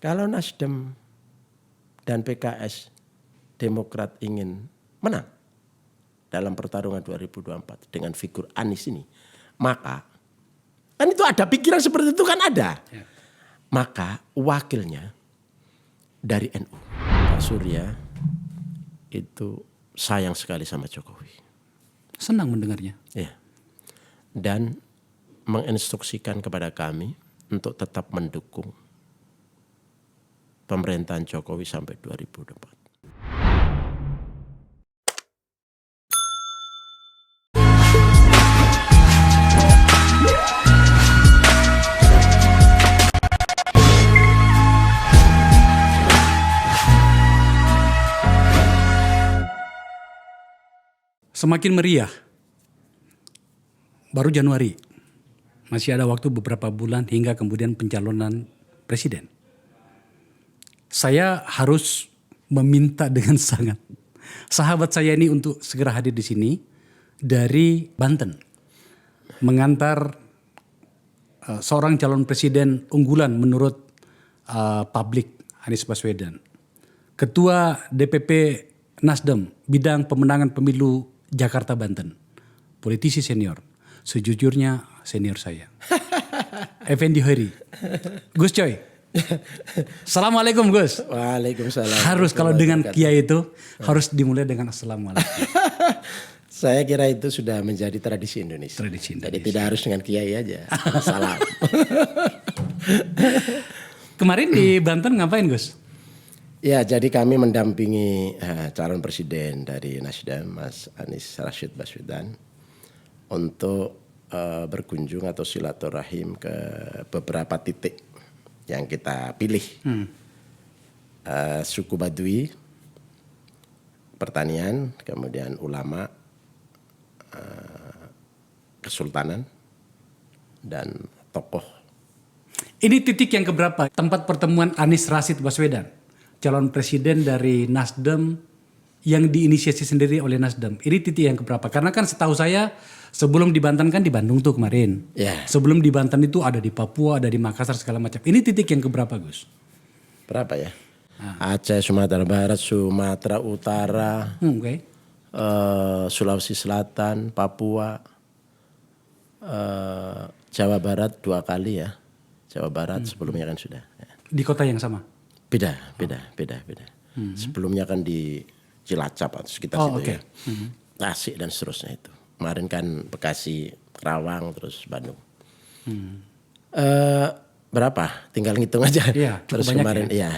Kalau Nasdem dan PKS, Demokrat ingin menang dalam pertarungan 2024 dengan figur Anies ini, maka kan itu ada pikiran seperti itu kan ada. Ya. Maka wakilnya dari NU, Pak Surya itu sayang sekali sama Jokowi. Senang mendengarnya. Ya. Dan menginstruksikan kepada kami untuk tetap mendukung pemerintahan Jokowi sampai 2024. Semakin meriah. Baru Januari. Masih ada waktu beberapa bulan hingga kemudian pencalonan presiden. Saya harus meminta dengan sangat sahabat saya ini untuk segera hadir di sini dari Banten. Mengantar seorang calon presiden unggulan menurut publik, Anies Baswedan. Ketua DPP Nasdem bidang pemenangan pemilu Jakarta Banten. Politisi senior. Sejujurnya senior saya. Effendi Heri. Gus Coy. Assalamualaikum Gus. Waalaikumsalam. Harus kalau dengan kiai itu harus dimulai dengan assalamualaikum. Saya kira itu sudah menjadi tradisi Indonesia. Jadi tidak harus dengan kiai aja. Salam. Kemarin di Banten ngapain Gus? Ya, jadi kami mendampingi calon presiden dari Nasdem, Mas Anies Rashid Baswedan, untuk berkunjung atau silaturahim ke beberapa titik yang kita pilih. Suku Baduy, pertanian, kemudian ulama, kesultanan, dan tokoh. Ini titik yang keberapa? Tempat pertemuan Anies Rashid Baswedan, calon presiden dari Nasdem yang diinisiasi sendiri oleh Nasdem. Ini titik yang keberapa? Karena kan setahu saya sebelum di Banten kan di Bandung tuh kemarin. Yeah. Sebelum di Banten itu ada di Papua, ada di Makassar segala macam. Ini titik yang keberapa Gus? Berapa ya? Aceh, Sumatera Barat, Sumatera Utara, Sulawesi Selatan, Papua, Jawa Barat 2 kali ya. Jawa Barat sebelumnya kan sudah. Ya. Di kota yang sama? Beda. Sebelumnya kan di Cilacap atau sekitar situ ya. Tasik dan seterusnya itu. Kemarin kan Bekasi, Kerawang, terus Bandung. Berapa? Tinggal ngitung aja. Iya, terus banyak kemarin ya?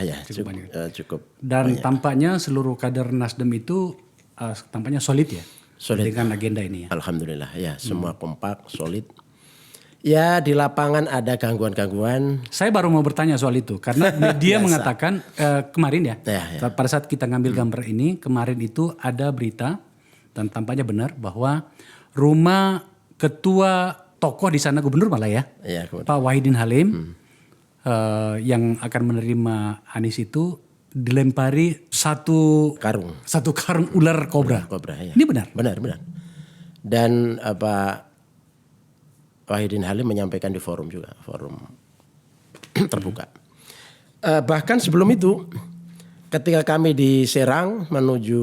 cukup. Dan banyak. tampaknya seluruh kader Nasdem itu tampaknya solid ya. Solid dengan agenda ini ya. Alhamdulillah ya, semua kompak, solid. Ya di lapangan ada gangguan-gangguan. Saya baru mau bertanya soal itu karena dia mengatakan kemarin ya, pada saat kita ngambil gambar ini kemarin itu ada berita dan tampaknya benar bahwa rumah ketua tokoh di sana gubernur malah ya, Pak Wahidin Halim yang akan menerima Anies itu dilempari satu karung ular kobra. Ya. Ini benar? Benar. Dan Wahidin Halim menyampaikan di forum juga, forum terbuka. Bahkan sebelum itu, ketika kami di Serang menuju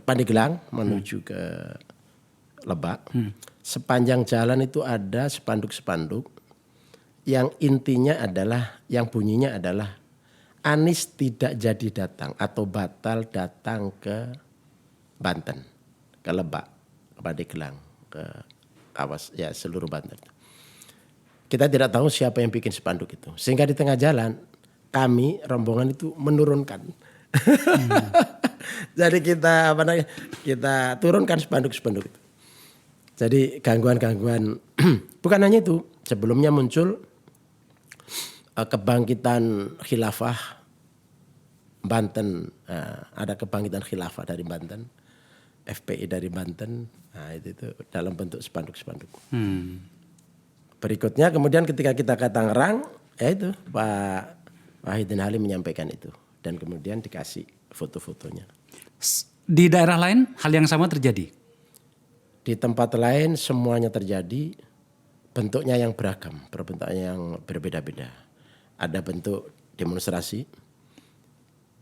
Pandeglang, menuju ke Lebak, sepanjang jalan itu ada spanduk-spanduk yang intinya adalah, yang bunyinya adalah Anies tidak jadi datang atau batal datang ke Banten, ke Lebak, ke Pandeglang, ke seluruh Banten. Kita tidak tahu siapa yang bikin spanduk itu. Sehingga di tengah jalan kami rombongan itu menurunkan. Jadi kita turunkan spanduk-spanduk itu. Jadi gangguan-gangguan bukan hanya itu. Sebelumnya muncul kebangkitan khilafah Banten. Ada kebangkitan khilafah dari Banten. FPI dari Banten, itu dalam bentuk spanduk-spanduk. Berikutnya kemudian ketika kita ke Tangerang, ya itu Pak Wahidin Halim menyampaikan itu dan kemudian dikasih foto-fotonya. Di daerah lain hal yang sama terjadi? Di tempat lain semuanya terjadi, bentuknya yang beragam, bentuknya yang berbeda-beda. Ada bentuk demonstrasi,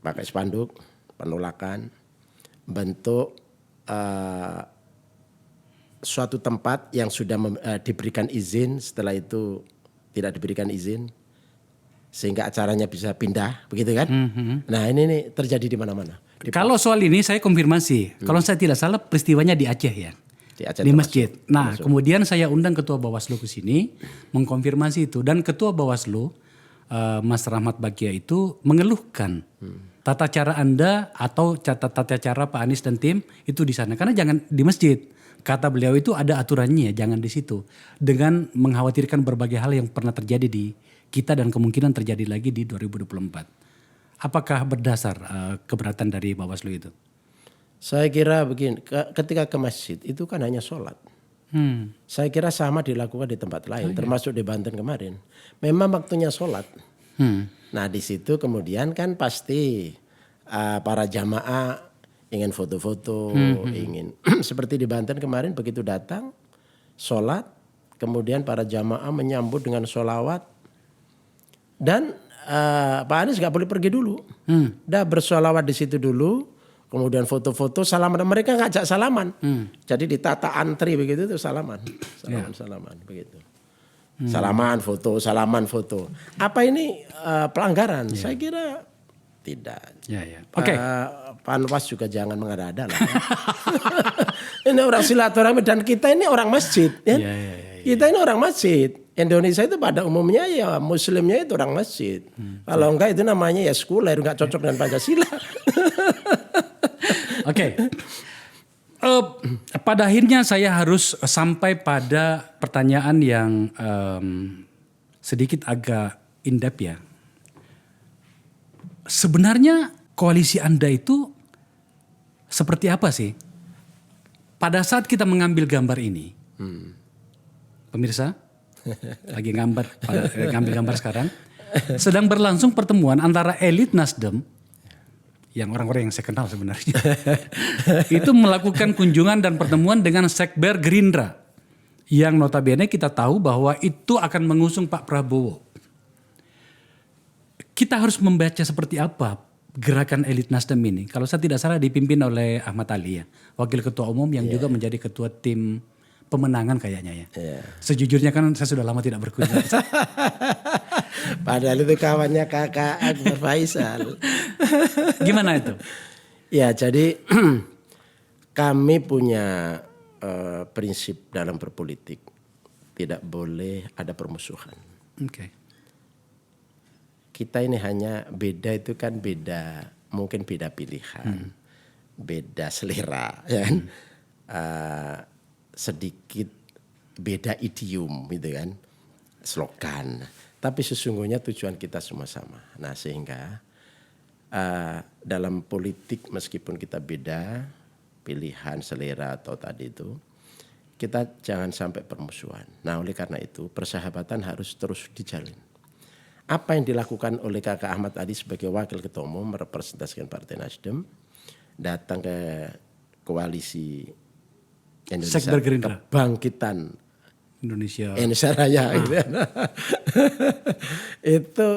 pakai spanduk, penolakan, bentuk suatu tempat yang sudah diberikan izin, setelah itu tidak diberikan izin, sehingga acaranya bisa pindah, begitu kan? Nah ini terjadi di mana-mana. Kalau soal ini saya konfirmasi, kalau saya tidak salah peristiwanya di Aceh ya, Aceh di masjid. termasuk. Nah kemudian saya undang Ketua Bawaslu ke sini mengkonfirmasi itu, dan Ketua Bawaslu Mas Rahmat Bagia itu mengeluhkan tata cara Anda atau tata cara Pak Anies dan tim itu di sana, karena jangan di masjid. Kata beliau itu ada aturannya, jangan di situ. Dengan mengkhawatirkan berbagai hal yang pernah terjadi di kita dan kemungkinan terjadi lagi di 2024. Apakah berdasar keberatan dari Bawaslu itu? Saya kira begini, ketika ke masjid itu kan hanya sholat. Saya kira sama dilakukan di tempat lain, termasuk di Banten kemarin. Memang waktunya sholat. Nah di situ kemudian kan pasti para jamaah ingin foto-foto, ingin seperti di Banten kemarin begitu datang sholat, kemudian para jamaah menyambut dengan sholawat, dan Pak Anies nggak boleh pergi dulu, dah bersholawat di situ dulu, kemudian foto-foto, salaman, mereka ngajak salaman, jadi ditata antri begitu tuh salaman begitu, salaman foto, apa ini pelanggaran? Saya kira tidak. Oke. Panwas juga jangan mengada-ada lah. Ini orang silaturahmi dan kita ini orang masjid. Ya? Kita ini orang masjid. Indonesia itu pada umumnya ya muslimnya itu orang masjid. Kalau enggak itu namanya ya sekuler, enggak cocok dengan Pancasila. Oke. Pada akhirnya saya harus sampai pada pertanyaan yang sedikit agak in-depth ya. Sebenarnya koalisi Anda itu seperti apa sih? Pada saat kita mengambil gambar ini, pemirsa lagi ngambil gambar sekarang, sedang berlangsung pertemuan antara elit Nasdem, yang orang-orang yang saya kenal sebenarnya, itu melakukan kunjungan dan pertemuan dengan Sekber Gerindra, yang notabene kita tahu bahwa itu akan mengusung Pak Prabowo. Kita harus membaca seperti apa gerakan elit Nasdem ini. Kalau saya tidak salah dipimpin oleh Ahmad Ali ya, Wakil Ketua Umum yang juga menjadi Ketua Tim Pemenangan kayaknya ya. Sejujurnya kan saya sudah lama tidak berkunjung. Padahal itu kawannya kakak Akbar Faisal. Gimana itu? Ya jadi kami punya prinsip dalam berpolitik. Tidak boleh ada permusuhan. Kita ini hanya beda itu kan beda, mungkin beda pilihan, beda selera, ya kan? Sedikit beda idiom gitu kan, slogan. Tapi sesungguhnya tujuan kita semua sama. Nah sehingga dalam politik meskipun kita beda pilihan, selera atau tadi itu, kita jangan sampai permusuhan. Nah oleh karena itu persahabatan harus terus dijalin. Apa yang dilakukan oleh kakak Ahmad Ali sebagai wakil ketua umum merepresentasikan Partai Nasdem, datang ke koalisi Indonesia Kebangkitan Indonesia Raya gitu. Itu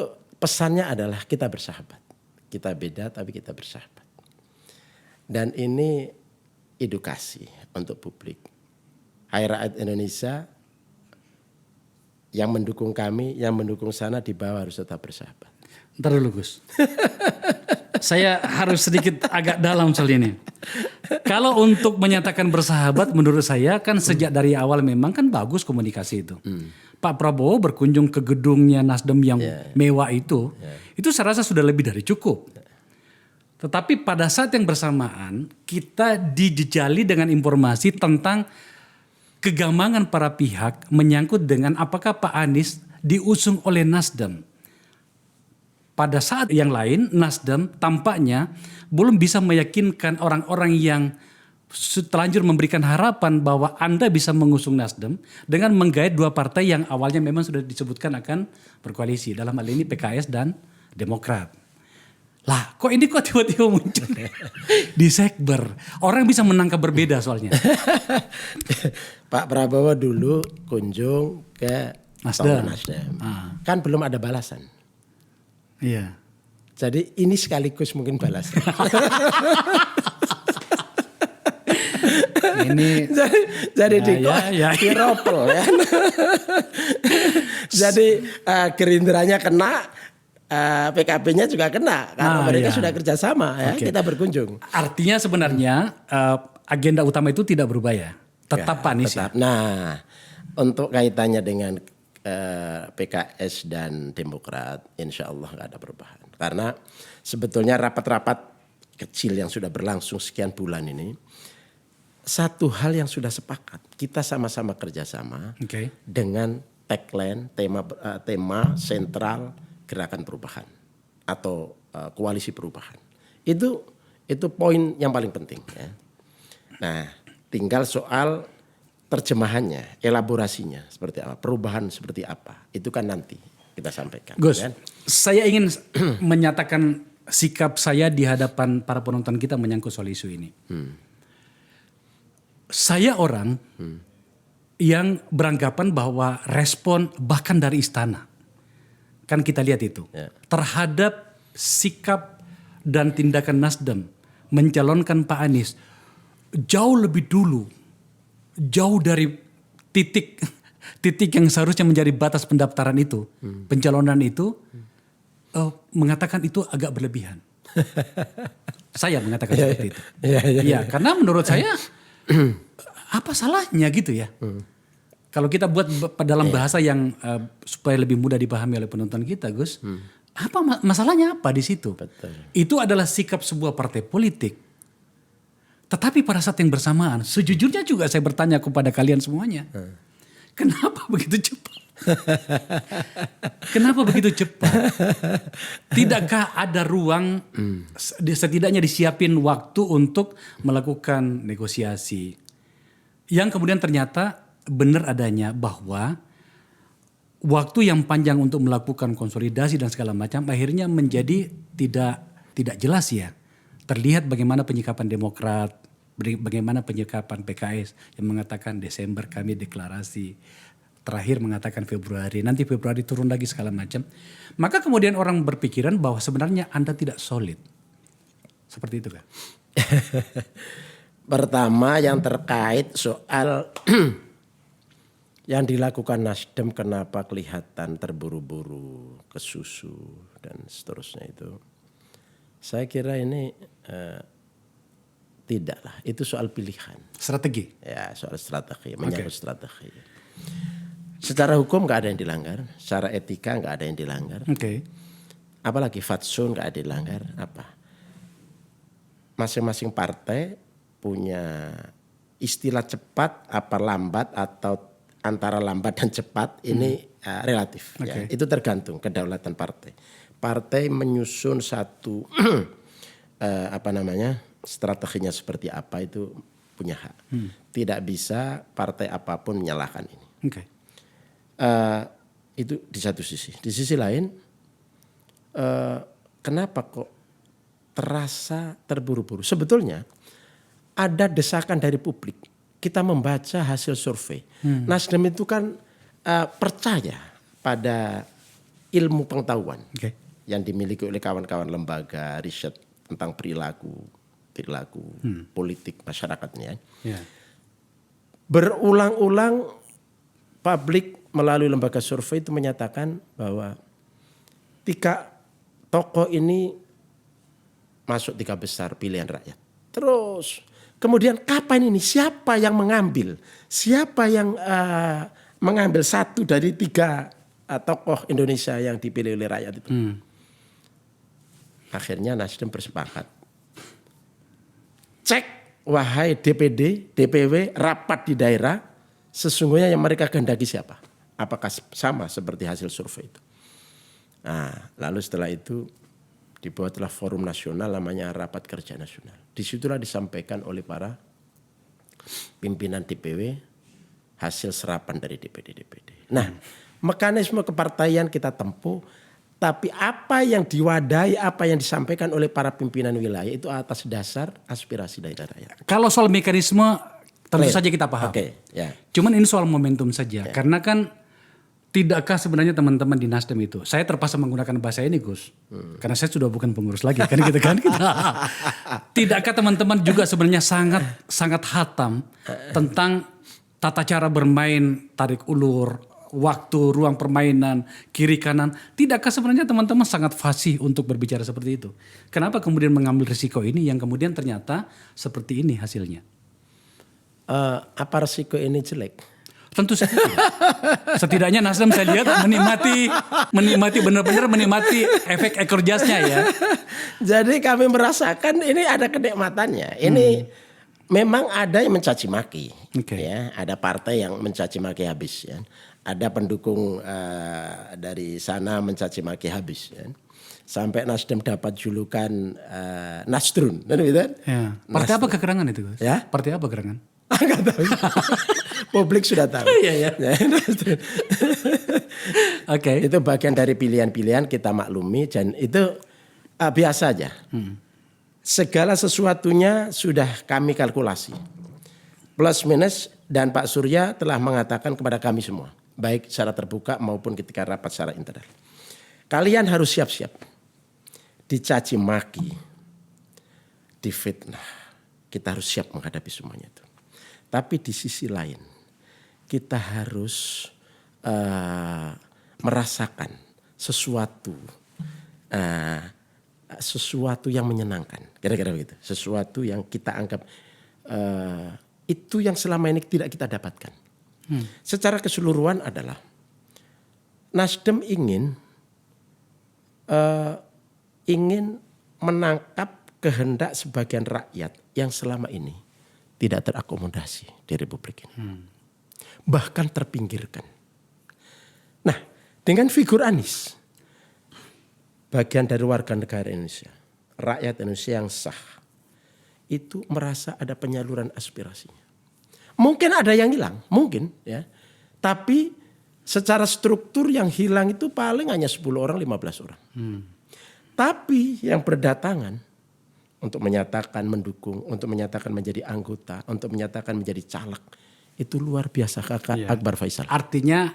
pesannya adalah kita bersahabat, kita beda tapi kita bersahabat, dan ini edukasi untuk publik. Hai rakyat Indonesia, yang mendukung kami, yang mendukung sana di bawah harus tetap bersahabat. Ntar dulu Gus. Saya harus sedikit agak dalam soal ini. Kalau untuk menyatakan bersahabat menurut saya kan sejak dari awal memang kan bagus komunikasi itu. Pak Prabowo berkunjung ke gedungnya Nasdem yang mewah itu saya rasa sudah lebih dari cukup. Tetapi pada saat yang bersamaan kita dijejali dengan informasi tentang kegamangan para pihak menyangkut dengan apakah Pak Anies diusung oleh Nasdem. Pada saat yang lain Nasdem tampaknya belum bisa meyakinkan orang-orang yang terlanjur memberikan harapan bahwa Anda bisa mengusung Nasdem dengan menggait dua partai yang awalnya memang sudah disebutkan akan berkoalisi. Dalam hal ini PKS dan Demokrat. Lah kok ini kok tiba-tiba muncul di Sekber. Orang bisa menangkap berbeda soalnya. Pak Prabowo dulu kunjung ke Nasdem. Kan belum ada balasan. Iya. Jadi ini sekaligus mungkin balasan. Ini jadi diropel ya. Jadi Gerindranya kena, PKB-nya juga kena karena mereka sudah kerjasama ya. Kita berkunjung. Artinya sebenarnya agenda utama itu tidak berubah ya, tetap Pak Anies. Tetap. Nah, untuk kaitannya dengan PKS dan Demokrat, insya Allah nggak ada perubahan. Karena sebetulnya rapat-rapat kecil yang sudah berlangsung sekian bulan ini, satu hal yang sudah sepakat, kita sama-sama kerjasama dengan tagline tema sentral gerakan perubahan atau koalisi perubahan. Itu poin yang paling penting. Ya. Nah, tinggal soal terjemahannya, elaborasinya seperti apa, perubahan seperti apa, itu kan nanti kita sampaikan. Gus, kan? Saya ingin menyatakan sikap saya di hadapan para penonton kita menyangkut soal isu ini. Saya orang yang beranggapan bahwa respon bahkan dari istana, kan kita lihat itu, terhadap sikap dan tindakan Nasdem mencalonkan Pak Anies jauh lebih dulu, jauh dari titik yang seharusnya menjadi batas pendaftaran itu, pencalonan itu, mengatakan itu agak berlebihan. Saya mengatakan seperti itu. Iya, karena menurut saya apa salahnya gitu ya? Kalau kita buat dalam bahasa yang supaya lebih mudah dipahami oleh penonton kita, Gus, apa masalahnya apa di situ? Betul. Itu adalah sikap sebuah partai politik. Tetapi pada saat yang bersamaan, sejujurnya juga saya bertanya kepada kalian semuanya, kenapa begitu cepat? Kenapa begitu cepat? Tidakkah ada ruang, setidaknya disiapin waktu untuk melakukan negosiasi? Yang kemudian ternyata benar adanya bahwa waktu yang panjang untuk melakukan konsolidasi dan segala macam akhirnya menjadi tidak jelas ya. Terlihat bagaimana penyikapan Demokrat, bagaimana penyikapan PKS yang mengatakan Desember kami deklarasi, terakhir mengatakan Februari, nanti Februari turun lagi segala macam. Maka kemudian orang berpikiran bahwa sebenarnya Anda tidak solid. Seperti itu kan? Pertama yang terkait soal yang dilakukan Nasdem kenapa kelihatan terburu-buru, kesusu dan seterusnya itu. Saya kira ini tidaklah, itu soal pilihan. Strategi? Ya, soal strategi, menyangkut strategi. Secara hukum nggak ada yang dilanggar, secara etika nggak ada yang dilanggar. Apalagi fatsun nggak ada yang dilanggar. Apa? Masing-masing partai punya istilah cepat, apa lambat atau antara lambat dan cepat ini relatif. Ya. Itu tergantung kedaulatan partai. Partai menyusun satu strateginya seperti apa itu punya hak. Tidak bisa partai apapun menyalahkan ini. Itu di satu sisi. Di sisi lain, kenapa kok terasa terburu-buru? Sebetulnya ada desakan dari publik. Kita membaca hasil survei. Nasdem itu kan percaya pada ilmu pengetahuan yang dimiliki oleh kawan-kawan lembaga riset tentang perilaku politik masyarakatnya. Berulang-ulang publik melalui lembaga survei itu menyatakan bahwa 3 tokoh ini masuk 3 besar pilihan rakyat. Terus kemudian kapan ini? Siapa yang mengambil? Siapa yang mengambil satu dari 3 tokoh Indonesia yang dipilih oleh rakyat itu? Akhirnya Nasdem bersepakat. Cek wahai DPD, DPW, rapat di daerah, sesungguhnya yang mereka kehendaki siapa? Apakah sama seperti hasil survei itu? Nah, lalu setelah itu dibuatlah forum nasional namanya Rapat Kerja Nasional. Disitulah disampaikan oleh para pimpinan DPW hasil serapan dari DPD. Nah, mekanisme kepartaian kita tempuh, tapi apa yang diwadahi, apa yang disampaikan oleh para pimpinan wilayah itu atas dasar aspirasi dari rakyat. Kalau soal mekanisme tentu saja kita paham. Ya. Cuman ini soal momentum saja. Karena kan Tidakkah sebenarnya teman-teman di Nasdem itu, saya terpaksa menggunakan bahasa ini Gus, karena saya sudah bukan pengurus lagi kan gitu kan. Tidakkah teman-teman juga sebenarnya sangat hatam tentang tata cara bermain, tarik ulur, waktu, ruang permainan, kiri kanan. Tidakkah sebenarnya teman-teman sangat fasih untuk berbicara seperti itu? Kenapa kemudian mengambil risiko ini yang kemudian ternyata seperti ini hasilnya? Apa risiko ini jelek? Tentu saja tidak. Setidaknya Nasdem saya lihat menikmati benar-benar menikmati efek ekor jasnya ya. Jadi kami merasakan ini ada kenikmatannya. Ini memang ada yang mencaci maki, ya. Ada partai yang mencaci maki habis, ya. Ada pendukung dari sana mencaci maki habis, ya. Sampai Nasdem dapat julukan Nasdrun, gitu. Ya. Partai apa kegerangan itu, Gus? Ya? Partai apa kegerangan? Enggak tahu. Publik sudah tahu. Iya. Oke. Itu bagian dari pilihan-pilihan, kita maklumi, dan itu biasa aja. Segala sesuatunya sudah kami kalkulasi. Plus minus, dan Pak Surya telah mengatakan kepada kami semua, baik secara terbuka maupun ketika rapat secara internal. Kalian harus siap-siap. Dicaci maki, difitnah. Kita harus siap menghadapi semuanya itu. Tapi di sisi lain, kita harus merasakan sesuatu yang menyenangkan, kira-kira begitu. Sesuatu yang kita anggap itu yang selama ini tidak kita dapatkan. Secara keseluruhan adalah Nasdem ingin menangkap kehendak sebagian rakyat yang selama ini tidak terakomodasi di Republik ini. Bahkan terpinggirkan. Nah, dengan figur Anies, bagian dari warga negara Indonesia, rakyat Indonesia yang sah, itu merasa ada penyaluran aspirasinya. Mungkin ada yang hilang, mungkin ya. Tapi secara struktur yang hilang itu paling hanya 10 orang, 15 orang. Tapi yang berdatangan untuk menyatakan mendukung, untuk menyatakan menjadi anggota, untuk menyatakan menjadi caleg, itu luar biasa Kakak Akbar Faisal. Artinya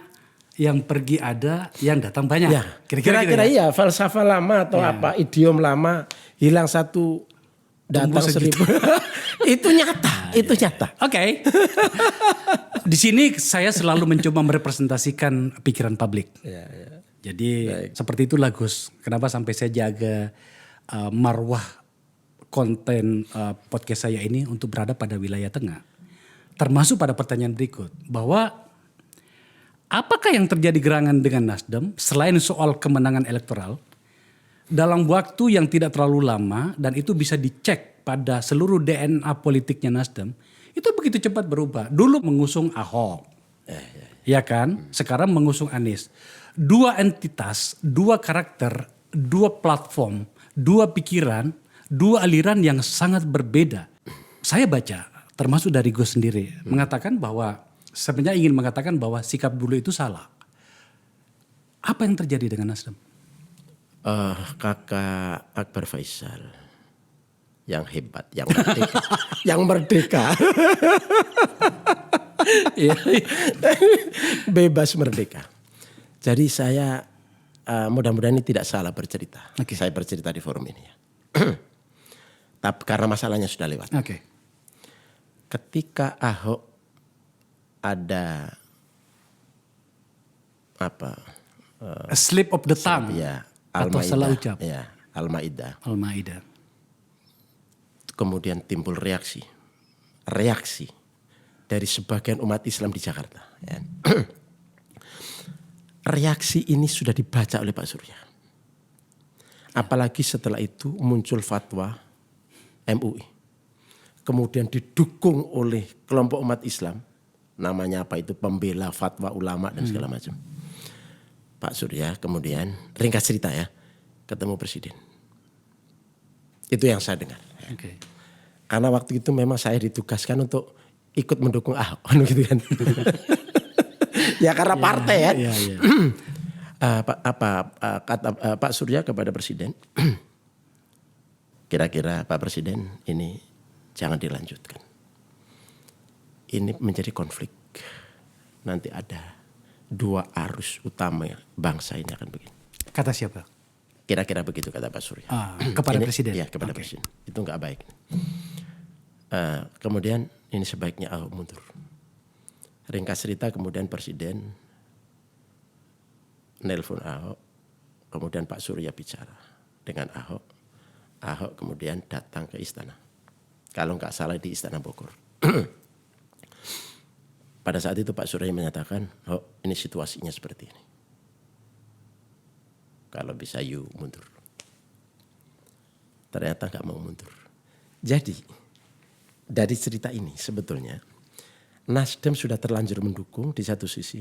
yang pergi ada, yang datang banyak. Ya, kira-kira iya, falsafah lama atau apa, idiom lama, hilang satu, datang 1000. Itu nyata, itu nyata. Oke. Di sini saya selalu mencoba merepresentasikan pikiran publik. Jadi seperti itulah Gus. Kenapa sampai saya jaga marwah konten podcast saya ini untuk berada pada wilayah tengah. Termasuk pada pertanyaan berikut. Bahwa apakah yang terjadi gerangan dengan Nasdem selain soal kemenangan elektoral dalam waktu yang tidak terlalu lama dan itu bisa dicek pada seluruh DNA politiknya Nasdem itu begitu cepat berubah. Dulu mengusung Ahok, ya kan? Sekarang mengusung Anies. Dua entitas, dua karakter, dua platform, dua pikiran, dua aliran yang sangat berbeda. Saya baca, termasuk dari Gus sendiri, mengatakan bahwa sebenarnya ingin mengatakan bahwa sikap dulu itu salah. Apa yang terjadi dengan Nasdem? Kakak Akbar Faisal yang hebat, yang merdeka, yang merdeka, bebas merdeka. Jadi saya mudah-mudahan ini tidak salah bercerita. Saya bercerita di forum ini ya. Tapi karena masalahnya sudah lewat. Ketika Ahok ada a slip of the tongue, ya, atau salah ucap, ya, Al-Maidah. Kemudian timbul reaksi dari sebagian umat Islam di Jakarta. Ya. Reaksi ini sudah dibaca oleh Pak Surya. Apalagi setelah itu muncul fatwa MUI. Kemudian didukung oleh kelompok umat Islam. Namanya apa itu, pembela fatwa ulama dan segala macam. Pak Surya kemudian, ringkas cerita ya, ketemu Presiden. Itu yang saya dengar. Karena waktu itu memang saya ditugaskan untuk ikut mendukung Ahok. Gitu kan. Ya karena partai ya. Kata Pak Surya kepada Presiden, kira-kira Pak Presiden ini jangan dilanjutkan. Ini menjadi konflik. Nanti ada dua arus utama bangsa ini akan begini. Kata siapa? Kira-kira begitu kata Pak Surya. Kepada presiden? Iya, kepada presiden. Itu nggak baik. Kemudian ini sebaiknya Ahok mundur. Ringkas cerita kemudian presiden nelpon Ahok. Kemudian Pak Surya bicara dengan Ahok. Ahok kemudian datang ke istana. Kalau nggak salah di Istana Bogor. Pada saat itu Pak Surya menyatakan, oh ini situasinya seperti ini. Kalau bisa you mundur. Ternyata nggak mau mundur. Jadi dari cerita ini sebetulnya Nasdem sudah terlanjur mendukung di satu sisi.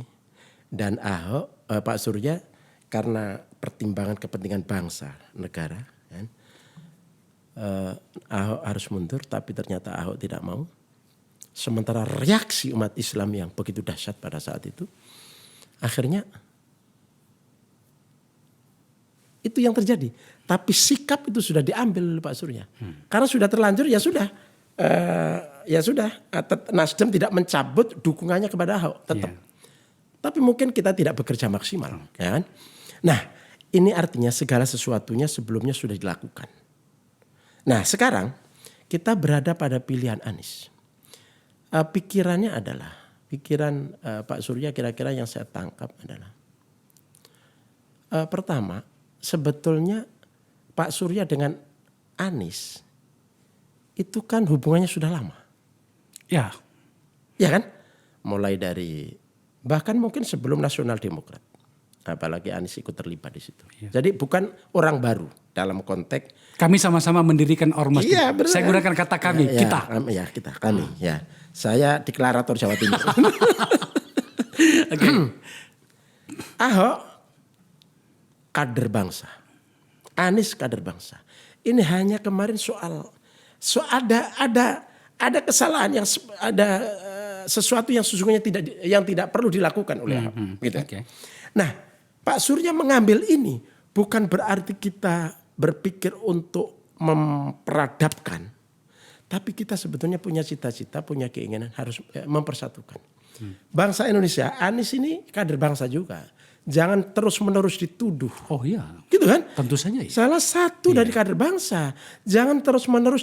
Dan Ahok, Pak Surya karena pertimbangan kepentingan bangsa, negara. Kan, Ahok harus mundur tapi ternyata Ahok tidak mau. Sementara reaksi umat Islam yang begitu dahsyat pada saat itu, akhirnya itu yang terjadi. Tapi sikap itu sudah diambil oleh Pak Surya. Karena sudah terlanjur ya sudah. Nasdem tidak mencabut dukungannya kepada Ahok. Tetap. Tapi mungkin kita tidak bekerja maksimal. Ya kan? Nah ini artinya segala sesuatunya sebelumnya sudah dilakukan. Nah sekarang kita berada pada pilihan Anies. Pikirannya adalah, pikiran Pak Surya kira-kira yang saya tangkap adalah. Pertama, sebetulnya Pak Surya dengan Anies itu kan hubungannya sudah lama. Ya. Ya kan? Mulai dari, bahkan mungkin sebelum Nasional Demokrat. Apalagi Anies ikut terlibat di situ. Ya. Jadi bukan orang baru dalam konteks. Kami sama-sama mendirikan ormas. Iya, saya gunakan kata kami, ya, kita. Kami. Ya. Saya deklarator Jawa Timur. Okay. Ahok kader bangsa. Anies kader bangsa. Ini hanya kemarin soal ada kesalahan yang ada sesuatu yang sesungguhnya tidak perlu dilakukan oleh Ahok. Gitu. Okay. Nah, Pak Surya mengambil ini bukan berarti kita berpikir untuk memperadabkan. Tapi kita sebetulnya punya cita-cita, punya keinginan harus mempersatukan. Bangsa Indonesia, Anies ini kader bangsa juga. Jangan terus-menerus dituduh. Oh iya. Gitu kan? Tentu saja ya. Salah satu dari kader bangsa. Jangan terus-menerus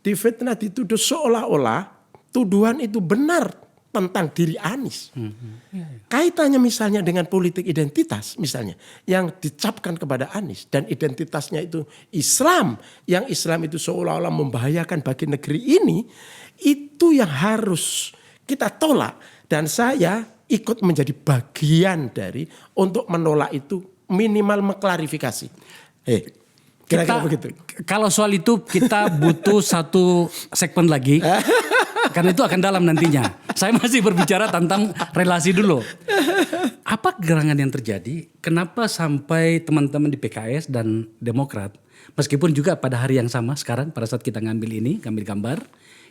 difitnah, dituduh seolah-olah tuduhan itu benar tentang diri Anies. Kaitannya misalnya dengan politik identitas misalnya yang dicapkan kepada Anies dan identitasnya itu Islam, yang Islam itu seolah-olah membahayakan bagi negeri ini, itu yang harus kita tolak dan saya ikut menjadi bagian dari untuk menolak itu, minimal mengklarifikasi. Kira-kira begitu. Kalau soal itu kita butuh satu segmen lagi. Karena itu akan dalam nantinya. Saya masih berbicara tentang relasi dulu. Apa gerangan yang terjadi? Kenapa sampai teman-teman di PKS dan Demokrat, meskipun juga pada hari yang sama sekarang pada saat kita ngambil gambar,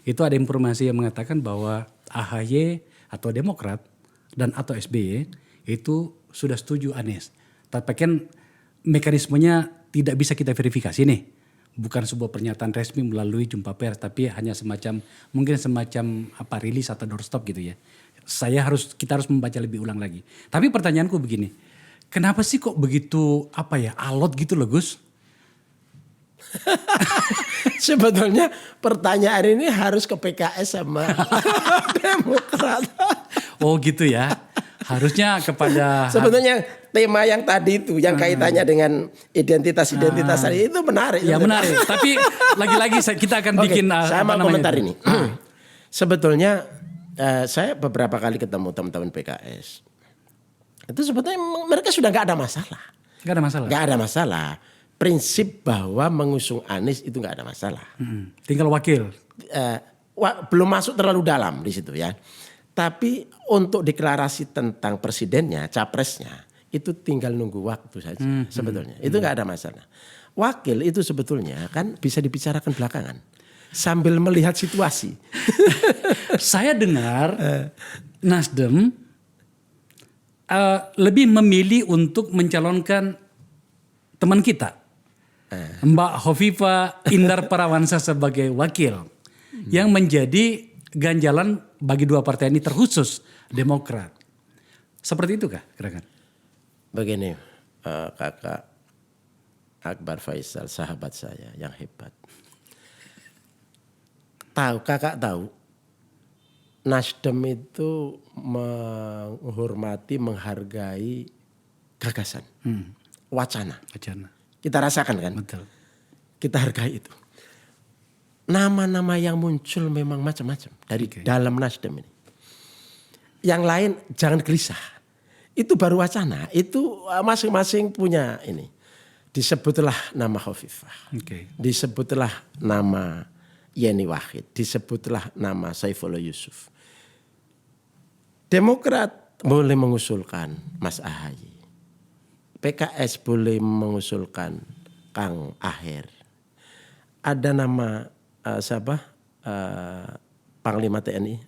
itu ada informasi yang mengatakan bahwa AHY atau Demokrat dan atau SBY itu sudah setuju Anies. Tapi kan mekanismenya tidak bisa kita verifikasi nih. Bukan sebuah pernyataan resmi melalui jumpa pers, tapi hanya mungkin semacam rilis atau doorstop gitu ya. Kita harus membaca lebih ulang lagi. Tapi pertanyaanku begini, kenapa sih kok begitu alot gitu loh Gus? Sebetulnya pertanyaan ini harus ke PKS sama Demokrat. Oh gitu ya. Harusnya kepada sebetulnya tema yang tadi itu yang kaitannya dengan identitas tadi itu menarik. Ya menarik. Tapi lagi-lagi kita akan bikin saya mau komentar ini. Sebetulnya saya beberapa kali ketemu teman-teman PKS. Itu sebetulnya mereka sudah nggak ada masalah. Nggak ada masalah. Prinsip bahwa mengusung Anies itu nggak ada masalah. Tinggal wakil. Belum masuk terlalu dalam di situ ya. Tapi untuk deklarasi tentang presidennya, capresnya, itu tinggal nunggu waktu saja sebetulnya. Itu nggak ada masalah. Wakil itu sebetulnya kan bisa dibicarakan belakangan sambil melihat situasi. Saya dengar Nasdem lebih memilih untuk mencalonkan teman kita, Mbak Hovifah Indar Parawansa sebagai wakil, yang menjadi ganjalan bagi dua partai ini terkhusus Demokrat. Seperti itu kah kira-kira? Begini, kakak Akbar Faisal, sahabat saya yang hebat. Kakak tahu, Nasdem itu menghormati, menghargai gagasan, wacana. Kita rasakan kan? Betul. Kita hargai itu. Nama-nama yang muncul memang macam-macam dari dalam Nasdem ini. Yang lain jangan gelisah. Itu baru wacana. Itu masing-masing punya ini. Disebutlah nama Khofifah. Disebutlah nama Yeni Wahid. Disebutlah nama Saifullah Yusuf. Demokrat boleh mengusulkan Mas Ahaye. PKS boleh mengusulkan Kang Aher. Ada nama siapa? Panglima TNI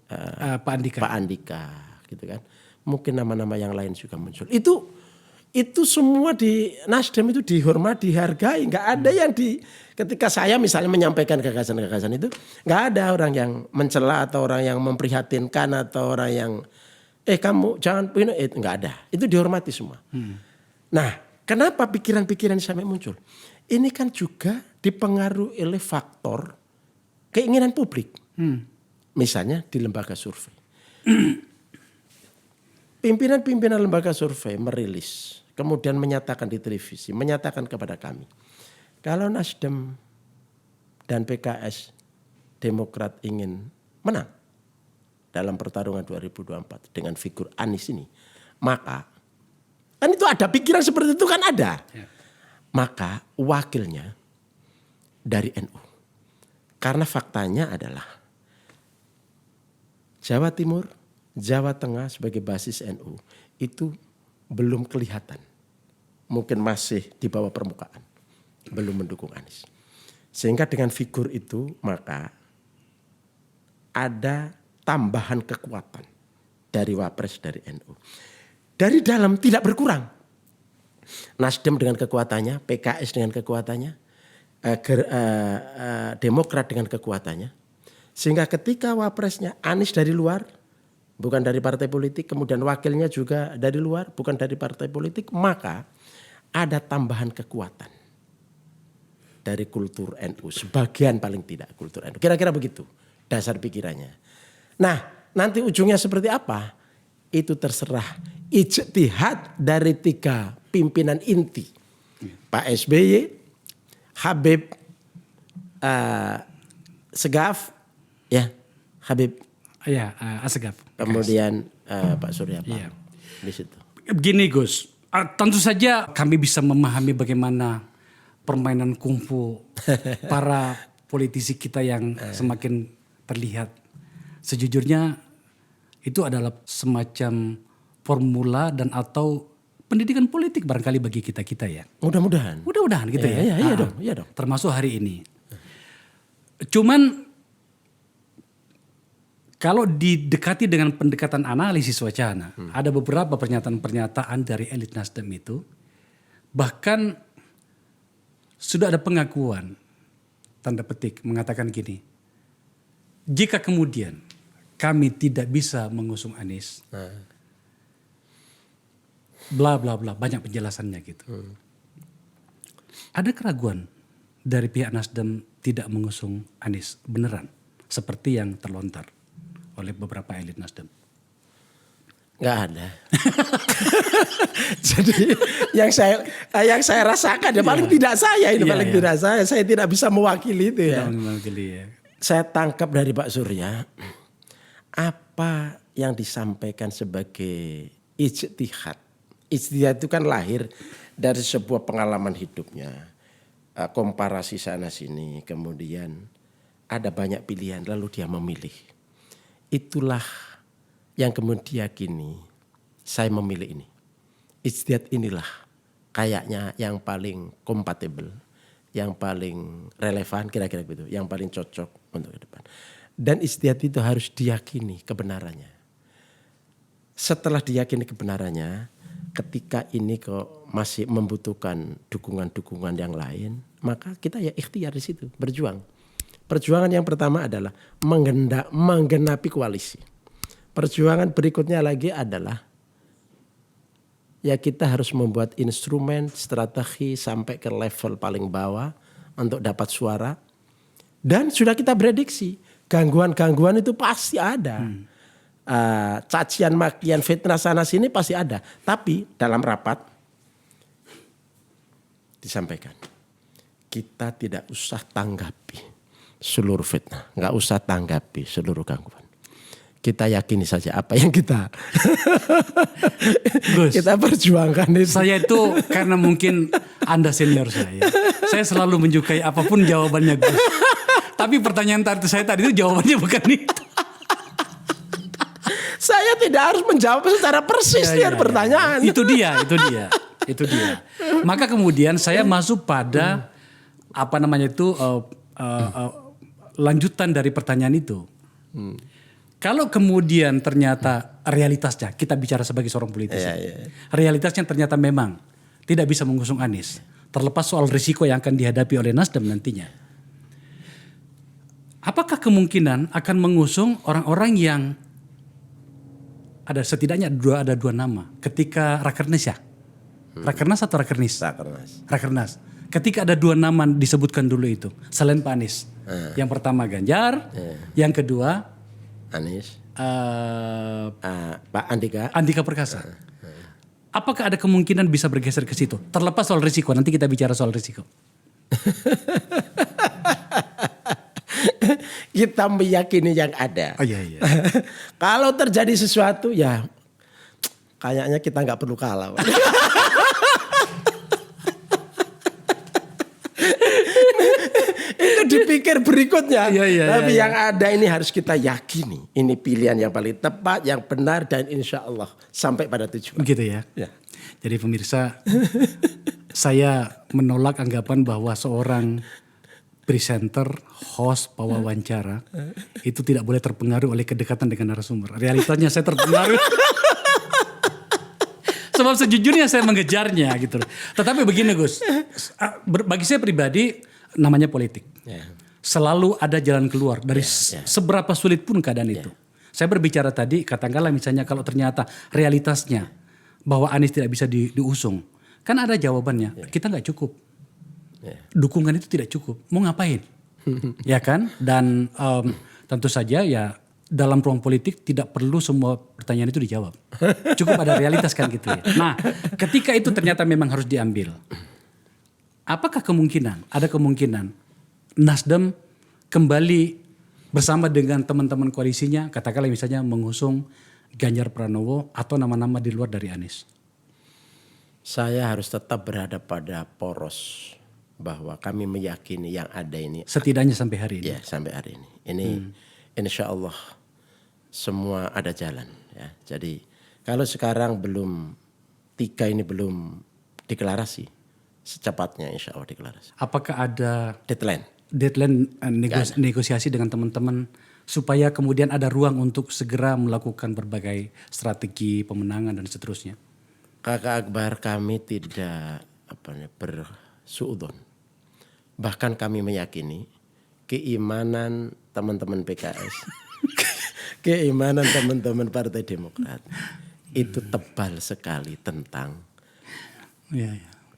Pak Andika gitu kan. Mungkin nama-nama yang lain juga muncul. Itu semua di Nasdem itu dihormati, dihargai. Nggak ada yang ketika saya misalnya menyampaikan gagasan-gagasan itu, nggak ada orang yang mencela atau orang yang memprihatinkan atau orang yang kamu jangan nggak ada. Itu dihormati semua. Nah, kenapa pikiran-pikiran sampai muncul? Ini kan juga dipengaruhi oleh faktor keinginan publik. Misalnya di lembaga survei. Pimpinan-pimpinan lembaga survei merilis, kemudian menyatakan di televisi, menyatakan kepada kami, kalau Nasdem dan PKS Demokrat ingin menang dalam pertarungan 2024 dengan figur Anies ini, maka kan itu ada pikiran seperti itu kan ada. Maka wakilnya dari NU. Karena faktanya adalah Jawa Timur, Jawa Tengah sebagai basis NU itu belum kelihatan. Mungkin masih di bawah permukaan. Belum mendukung Anies. Sehingga dengan figur itu maka ada tambahan kekuatan dari Wapres dari NU. Dari dalam tidak berkurang. Nasdem dengan kekuatannya, PKS dengan kekuatannya, Demokrat dengan kekuatannya. Sehingga ketika Wapresnya Anies dari luar, bukan dari partai politik, kemudian wakilnya juga dari luar, bukan dari partai politik, maka ada tambahan kekuatan dari kultur NU. Sebagian paling tidak kultur NU. Kira-kira begitu dasar pikirannya. Nah, nanti ujungnya seperti apa? Itu terserah ijtihad dari 3 pimpinan inti. Pak SBY, Habib Segaf, ya Habib Asegaf. Kemudian Pak Surya Paloh di situ. Begini Gus, tentu saja kami bisa memahami bagaimana permainan kungfu para politisi kita yang semakin terlihat. Sejujurnya itu adalah semacam formula dan atau pendidikan politik barangkali bagi kita ya. Mudah-mudahan gitu ya. Iya dong. Termasuk hari ini. Cuman kalau didekati dengan pendekatan analisis wacana, ada beberapa pernyataan-pernyataan dari elit Nasdem itu, bahkan sudah ada pengakuan, tanda petik, mengatakan gini, jika kemudian kami tidak bisa mengusung Anies, bla bla bla, banyak penjelasannya gitu. Ada keraguan dari pihak Nasdem tidak mengusung Anies beneran, seperti yang terlontar oleh beberapa elit Nasdem? Nggak ada. Jadi yang saya rasakan ya paling tidak saya ini paling tidak saya tidak bisa mewakili itu ya. Saya tangkap dari Pak Surya apa yang disampaikan sebagai ijtihad. Ijtihad itu kan lahir dari sebuah pengalaman hidupnya, komparasi sana sini, kemudian ada banyak pilihan lalu dia memilih. Itulah yang kemudian diyakini saya memilih ini. Ijtihad inilah kayaknya yang paling kompatibel, yang paling relevan kira-kira begitu, yang paling cocok untuk ke depan. Dan ijtihad itu harus diyakini kebenarannya. Setelah diyakini kebenarannya, ketika ini kok masih membutuhkan dukungan-dukungan yang lain, maka kita ya ikhtiar di situ, berjuang. Perjuangan yang pertama adalah menggenapi koalisi. Perjuangan berikutnya lagi adalah ya kita harus membuat instrumen, strategi sampai ke level paling bawah untuk dapat suara. Dan sudah kita prediksi, gangguan-gangguan itu pasti ada. Cacian, makian, fitnah sana sini pasti ada. Tapi dalam rapat disampaikan, kita tidak usah tanggapi seluruh fitnah, nggak usah tanggapi seluruh gangguan. Kita yakini saja apa yang kita Gus, kita perjuangkan itu. saya itu karena mungkin Anda senior saya selalu menyukai apapun jawabannya Gus. Tapi pertanyaan saya tadi itu jawabannya bukan itu. Saya tidak harus menjawab secara persis pertanyaan. Itu dia. Maka kemudian saya masuk pada lanjutan dari pertanyaan itu. Kalau kemudian ternyata realitasnya, kita bicara sebagai seorang politisi, realitasnya ternyata memang tidak bisa mengusung Anies, terlepas soal risiko yang akan dihadapi oleh Nasdem nantinya. Apakah kemungkinan akan mengusung orang-orang yang ada setidaknya ada dua nama ketika Rakernas ya? Rakernas atau Rakernis? Rakernas. Ketika ada dua nama disebutkan dulu itu, selain Pak Anies. Yang pertama Ganjar, yang kedua Anies, Pak Andika Perkasa. Apakah ada kemungkinan bisa bergeser ke situ? Terlepas soal risiko, nanti kita bicara soal risiko. Kita meyakini yang ada. Oh, iya. Kalau terjadi sesuatu ya kayaknya kita nggak perlu kalah. Itu dipikir berikutnya. Tapi yang ada ini harus kita yakini. Ini pilihan yang paling tepat, yang benar dan insya Allah sampai pada tujuan. Begitu ya. Jadi pemirsa, saya menolak anggapan bahwa seorang presenter, host, pewawancara itu tidak boleh terpengaruh oleh kedekatan dengan narasumber. Realitanya saya terpengaruh. Sebab sejujurnya saya mengejarnya gitu. Tetapi begini Gus, bagi saya pribadi namanya politik. Selalu ada jalan keluar dari seberapa sulit pun keadaan itu. Saya berbicara tadi, katakanlah misalnya kalau ternyata realitasnya bahwa Anies tidak bisa diusung. Kan ada jawabannya, kita nggak cukup. Dukungan itu tidak cukup, mau ngapain? Ya kan? Dan tentu saja ya dalam ruang politik tidak perlu semua pertanyaan itu dijawab. Cukup ada realitas kan gitu ya. Nah ketika itu ternyata memang harus diambil. Apakah ada kemungkinan Nasdem kembali bersama dengan teman-teman koalisinya, katakanlah misalnya mengusung Ganjar Pranowo atau nama-nama di luar dari Anies? Saya harus tetap berada pada poros bahwa kami meyakini yang ada ini. Setidaknya sampai hari ini? Ya sampai hari ini. Ini insya Allah semua ada jalan. Ya. Jadi kalau sekarang tiga ini belum deklarasi, secepatnya insya Allah deklarasi. Apakah ada deadline negosiasi dengan teman-teman supaya kemudian ada ruang untuk segera melakukan berbagai strategi pemenangan dan seterusnya? Kakak Akbar, kami tidak bersuudzon. Bahkan kami meyakini keimanan teman-teman PKS, keimanan teman-teman Partai Demokrat itu tebal sekali tentang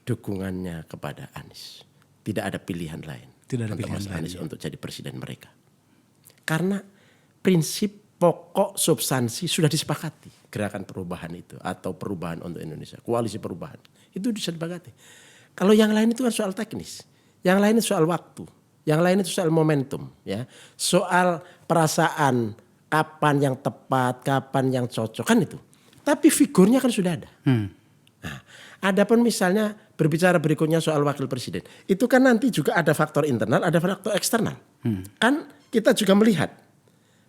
dukungannya kepada Anies. Tidak ada pilihan lain untuk Mas Anies untuk jadi presiden mereka. Karena prinsip pokok substansi sudah disepakati. Gerakan perubahan itu atau perubahan untuk Indonesia, koalisi perubahan itu disepakati. Kalau yang lain itu kan soal teknis. Yang lain itu soal waktu, yang lain itu soal momentum, ya, soal perasaan kapan yang tepat, kapan yang cocok kan itu. Tapi figurnya kan sudah ada. Nah, adapun misalnya berbicara berikutnya soal wakil presiden, itu kan nanti juga ada faktor internal, ada faktor eksternal. Kan kita juga melihat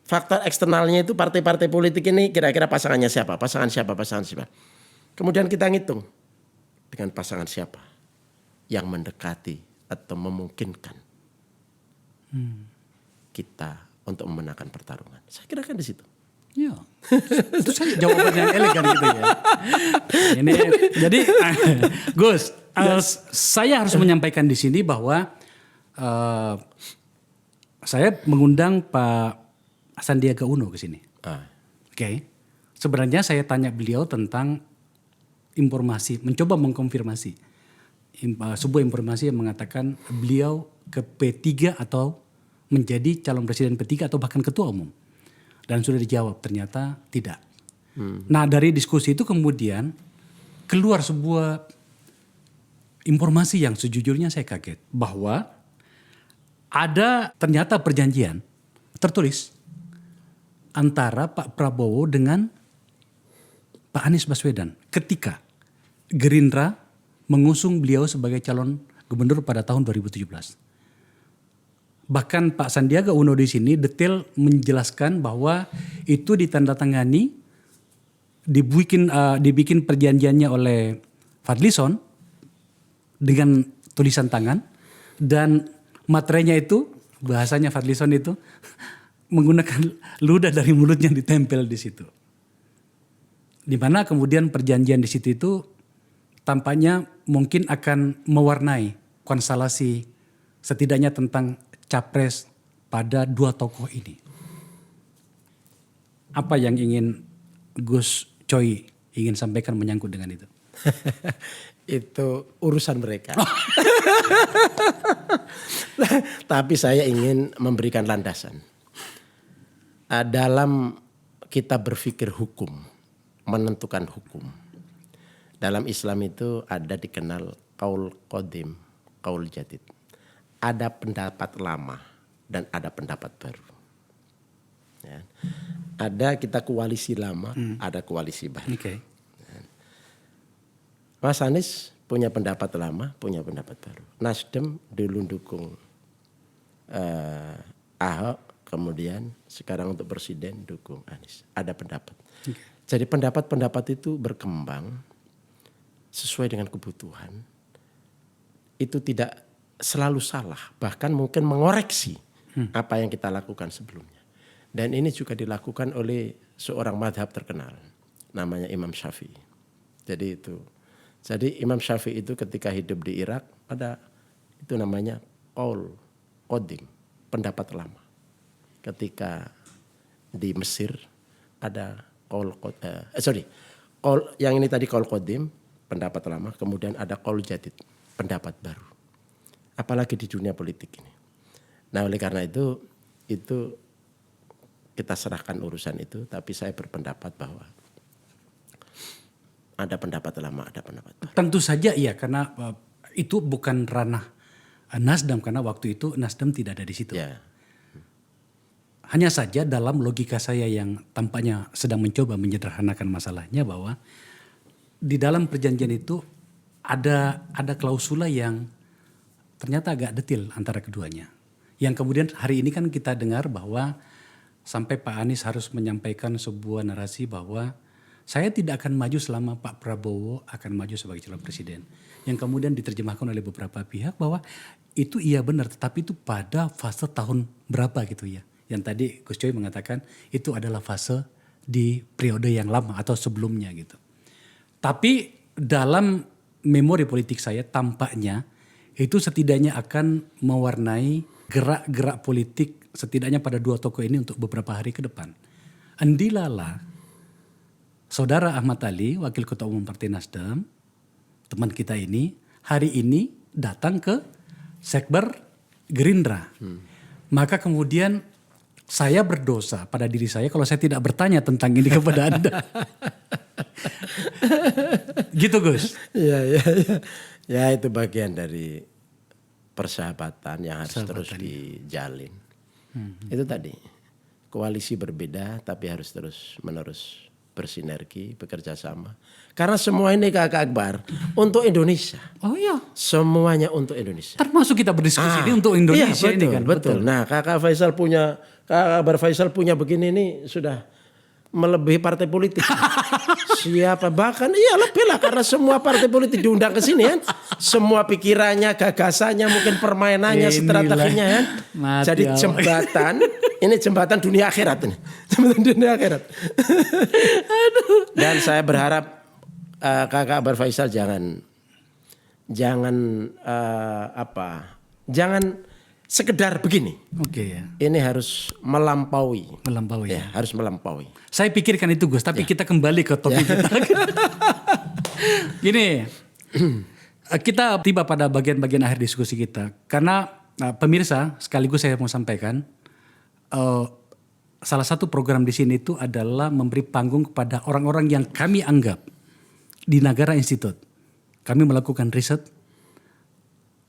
faktor eksternalnya itu partai-partai politik ini kira-kira pasangannya siapa, pasangan siapa. Kemudian kita ngitung dengan pasangan siapa yang mendekati atau memungkinkan kita untuk memenangkan pertarungan. Saya kira kan di situ. Ya, itu saja jawaban yang elegan gitu ya. Ini, jadi Gus, saya harus menyampaikan di sini bahwa saya mengundang Pak Sandiaga Uno ke sini. Oke. Sebenarnya saya tanya beliau tentang informasi, mencoba mengkonfirmasi sebuah informasi yang mengatakan beliau ke P3 atau menjadi calon presiden P3 atau bahkan ketua umum. Dan sudah dijawab ternyata tidak. Nah dari diskusi itu kemudian keluar sebuah informasi yang sejujurnya saya kaget. Bahwa ada ternyata perjanjian tertulis antara Pak Prabowo dengan Pak Anies Baswedan ketika Gerindra mengusung beliau sebagai calon gubernur pada tahun 2017. Bahkan Pak Sandiaga Uno di sini detail menjelaskan bahwa itu ditandatangani, dibikin perjanjiannya oleh Fadlison dengan tulisan tangan, dan materainya itu bahasanya Fadlison itu menggunakan ludah dari mulutnya ditempel di situ. Di mana kemudian perjanjian di situ itu tampaknya mungkin akan mewarnai konstelasi setidaknya tentang capres pada dua tokoh ini. Apa yang ingin Gus Coy ingin sampaikan menyangkut dengan itu? Itu urusan mereka. Tapi saya ingin memberikan landasan. Dalam kita berpikir hukum, menentukan hukum. Dalam Islam itu ada dikenal qaul qadim, qaul jadid. Ada pendapat lama dan ada pendapat baru. Ya. Ada kita koalisi lama, ada koalisi baru. Okay. Mas Anies punya pendapat lama, punya pendapat baru. Nasdem dulu dukung Ahok, kemudian sekarang untuk presiden dukung Anies. Ada pendapat. Okay. Jadi pendapat-pendapat itu berkembang sesuai dengan kebutuhan. Itu tidak selalu salah, bahkan mungkin mengoreksi apa yang kita lakukan sebelumnya. Dan ini juga dilakukan oleh seorang madhab terkenal, namanya Imam Syafi'i. Jadi Imam Syafi'i itu ketika hidup di Irak ada itu namanya qaul qadim, pendapat lama. Ketika di Mesir ada qaul yang ini tadi qaul qadim, pendapat lama, kemudian ada qaul jadid, pendapat baru. Apalagi di dunia politik ini. Nah, oleh karena itu kita serahkan urusan itu, tapi saya berpendapat bahwa ada pendapat lama, ada pendapat baru. Tentu saja iya, karena itu bukan ranah Nasdem, karena waktu itu Nasdem tidak ada di situ. Ya. Hanya saja dalam logika saya yang tampaknya sedang mencoba menyederhanakan masalahnya, bahwa di dalam perjanjian itu ada klausula yang ternyata agak detail antara keduanya. Yang kemudian hari ini kan kita dengar bahwa sampai Pak Anies harus menyampaikan sebuah narasi bahwa saya tidak akan maju selama Pak Prabowo akan maju sebagai calon presiden. Yang kemudian diterjemahkan oleh beberapa pihak bahwa itu iya benar, tetapi itu pada fase tahun berapa gitu ya. Yang tadi Gus Coy mengatakan itu adalah fase di periode yang lama atau sebelumnya gitu. Tapi dalam memori politik saya tampaknya itu setidaknya akan mewarnai gerak-gerak politik setidaknya pada dua tokoh ini untuk beberapa hari ke depan. Andilala, Saudara Ahmad Ali, Wakil Ketua Umum Partai Nasdem, teman kita ini, hari ini datang ke Sekber Gerindra. Maka kemudian saya berdosa pada diri saya kalau saya tidak bertanya tentang ini kepada Anda. Gitu Gus. Ya itu bagian dari persahabatan yang harus terus dijalin. Itu tadi, koalisi berbeda tapi harus terus menerus bersinergi, bekerja sama. Karena semua ini Kakak Akbar untuk Indonesia. Oh iya. Semuanya untuk Indonesia. Termasuk kita berdiskusi ini untuk Indonesia, iya, betul, ini kan. Betul. Nah Kakak Akbar Faisal punya begini ini sudah melebihi partai politik. Siapa bahkan lebih lah, karena semua partai politik diundang ke sini kan. Semua pikirannya, gagasannya, mungkin permainannya, strateginya kan. Jadi jembatan, ini jembatan dunia akhirat ini. Jembatan dunia akhirat. Dan saya berharap Kakak Akbar Faisal jangan sekedar begini. Oke ya. Ini harus melampaui. Melampaui ya. Harus melampaui. Saya pikirkan itu Gus, tapi kita kembali ke topik kita. Gini, kita tiba pada bagian-bagian akhir diskusi kita. Karena pemirsa, sekaligus saya mau sampaikan, salah satu program di sini itu adalah memberi panggung kepada orang-orang yang kami anggap di Nagara Institute. Kami melakukan riset,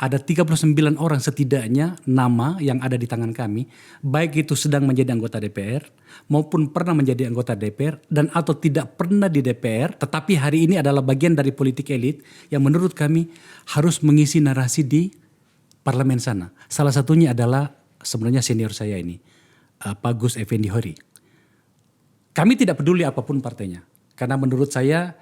ada 39 orang setidaknya nama yang ada di tangan kami, baik itu sedang menjadi anggota DPR maupun pernah menjadi anggota DPR dan atau tidak pernah di DPR, tetapi hari ini adalah bagian dari politik elit yang menurut kami harus mengisi narasi di parlemen sana. Salah satunya adalah sebenarnya senior saya ini, Pak Gus Effendi Hori. Kami tidak peduli apapun partainya, karena menurut saya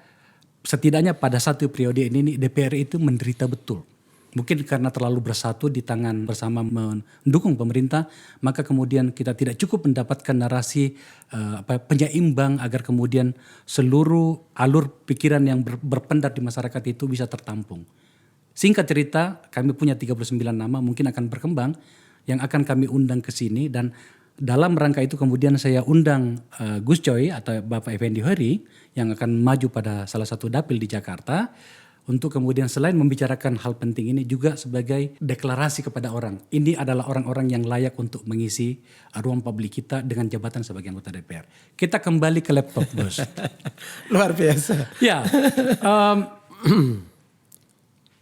setidaknya pada satu periode ini DPR itu menderita betul. Mungkin karena terlalu bersatu di tangan bersama mendukung pemerintah, maka kemudian kita tidak cukup mendapatkan narasi penyeimbang agar kemudian seluruh alur pikiran yang berpendat di masyarakat itu bisa tertampung. Singkat cerita, kami punya 39 nama mungkin akan berkembang yang akan kami undang ke sini, dan dalam rangka itu kemudian saya undang Gus Coy atau Bapak Effendi Hori yang akan maju pada salah satu dapil di Jakarta untuk kemudian selain membicarakan hal penting ini juga sebagai deklarasi kepada orang. Ini adalah orang-orang yang layak untuk mengisi ruang publik kita dengan jabatan sebagai anggota DPR. Kita kembali ke laptop, Bos. Luar biasa. Ya,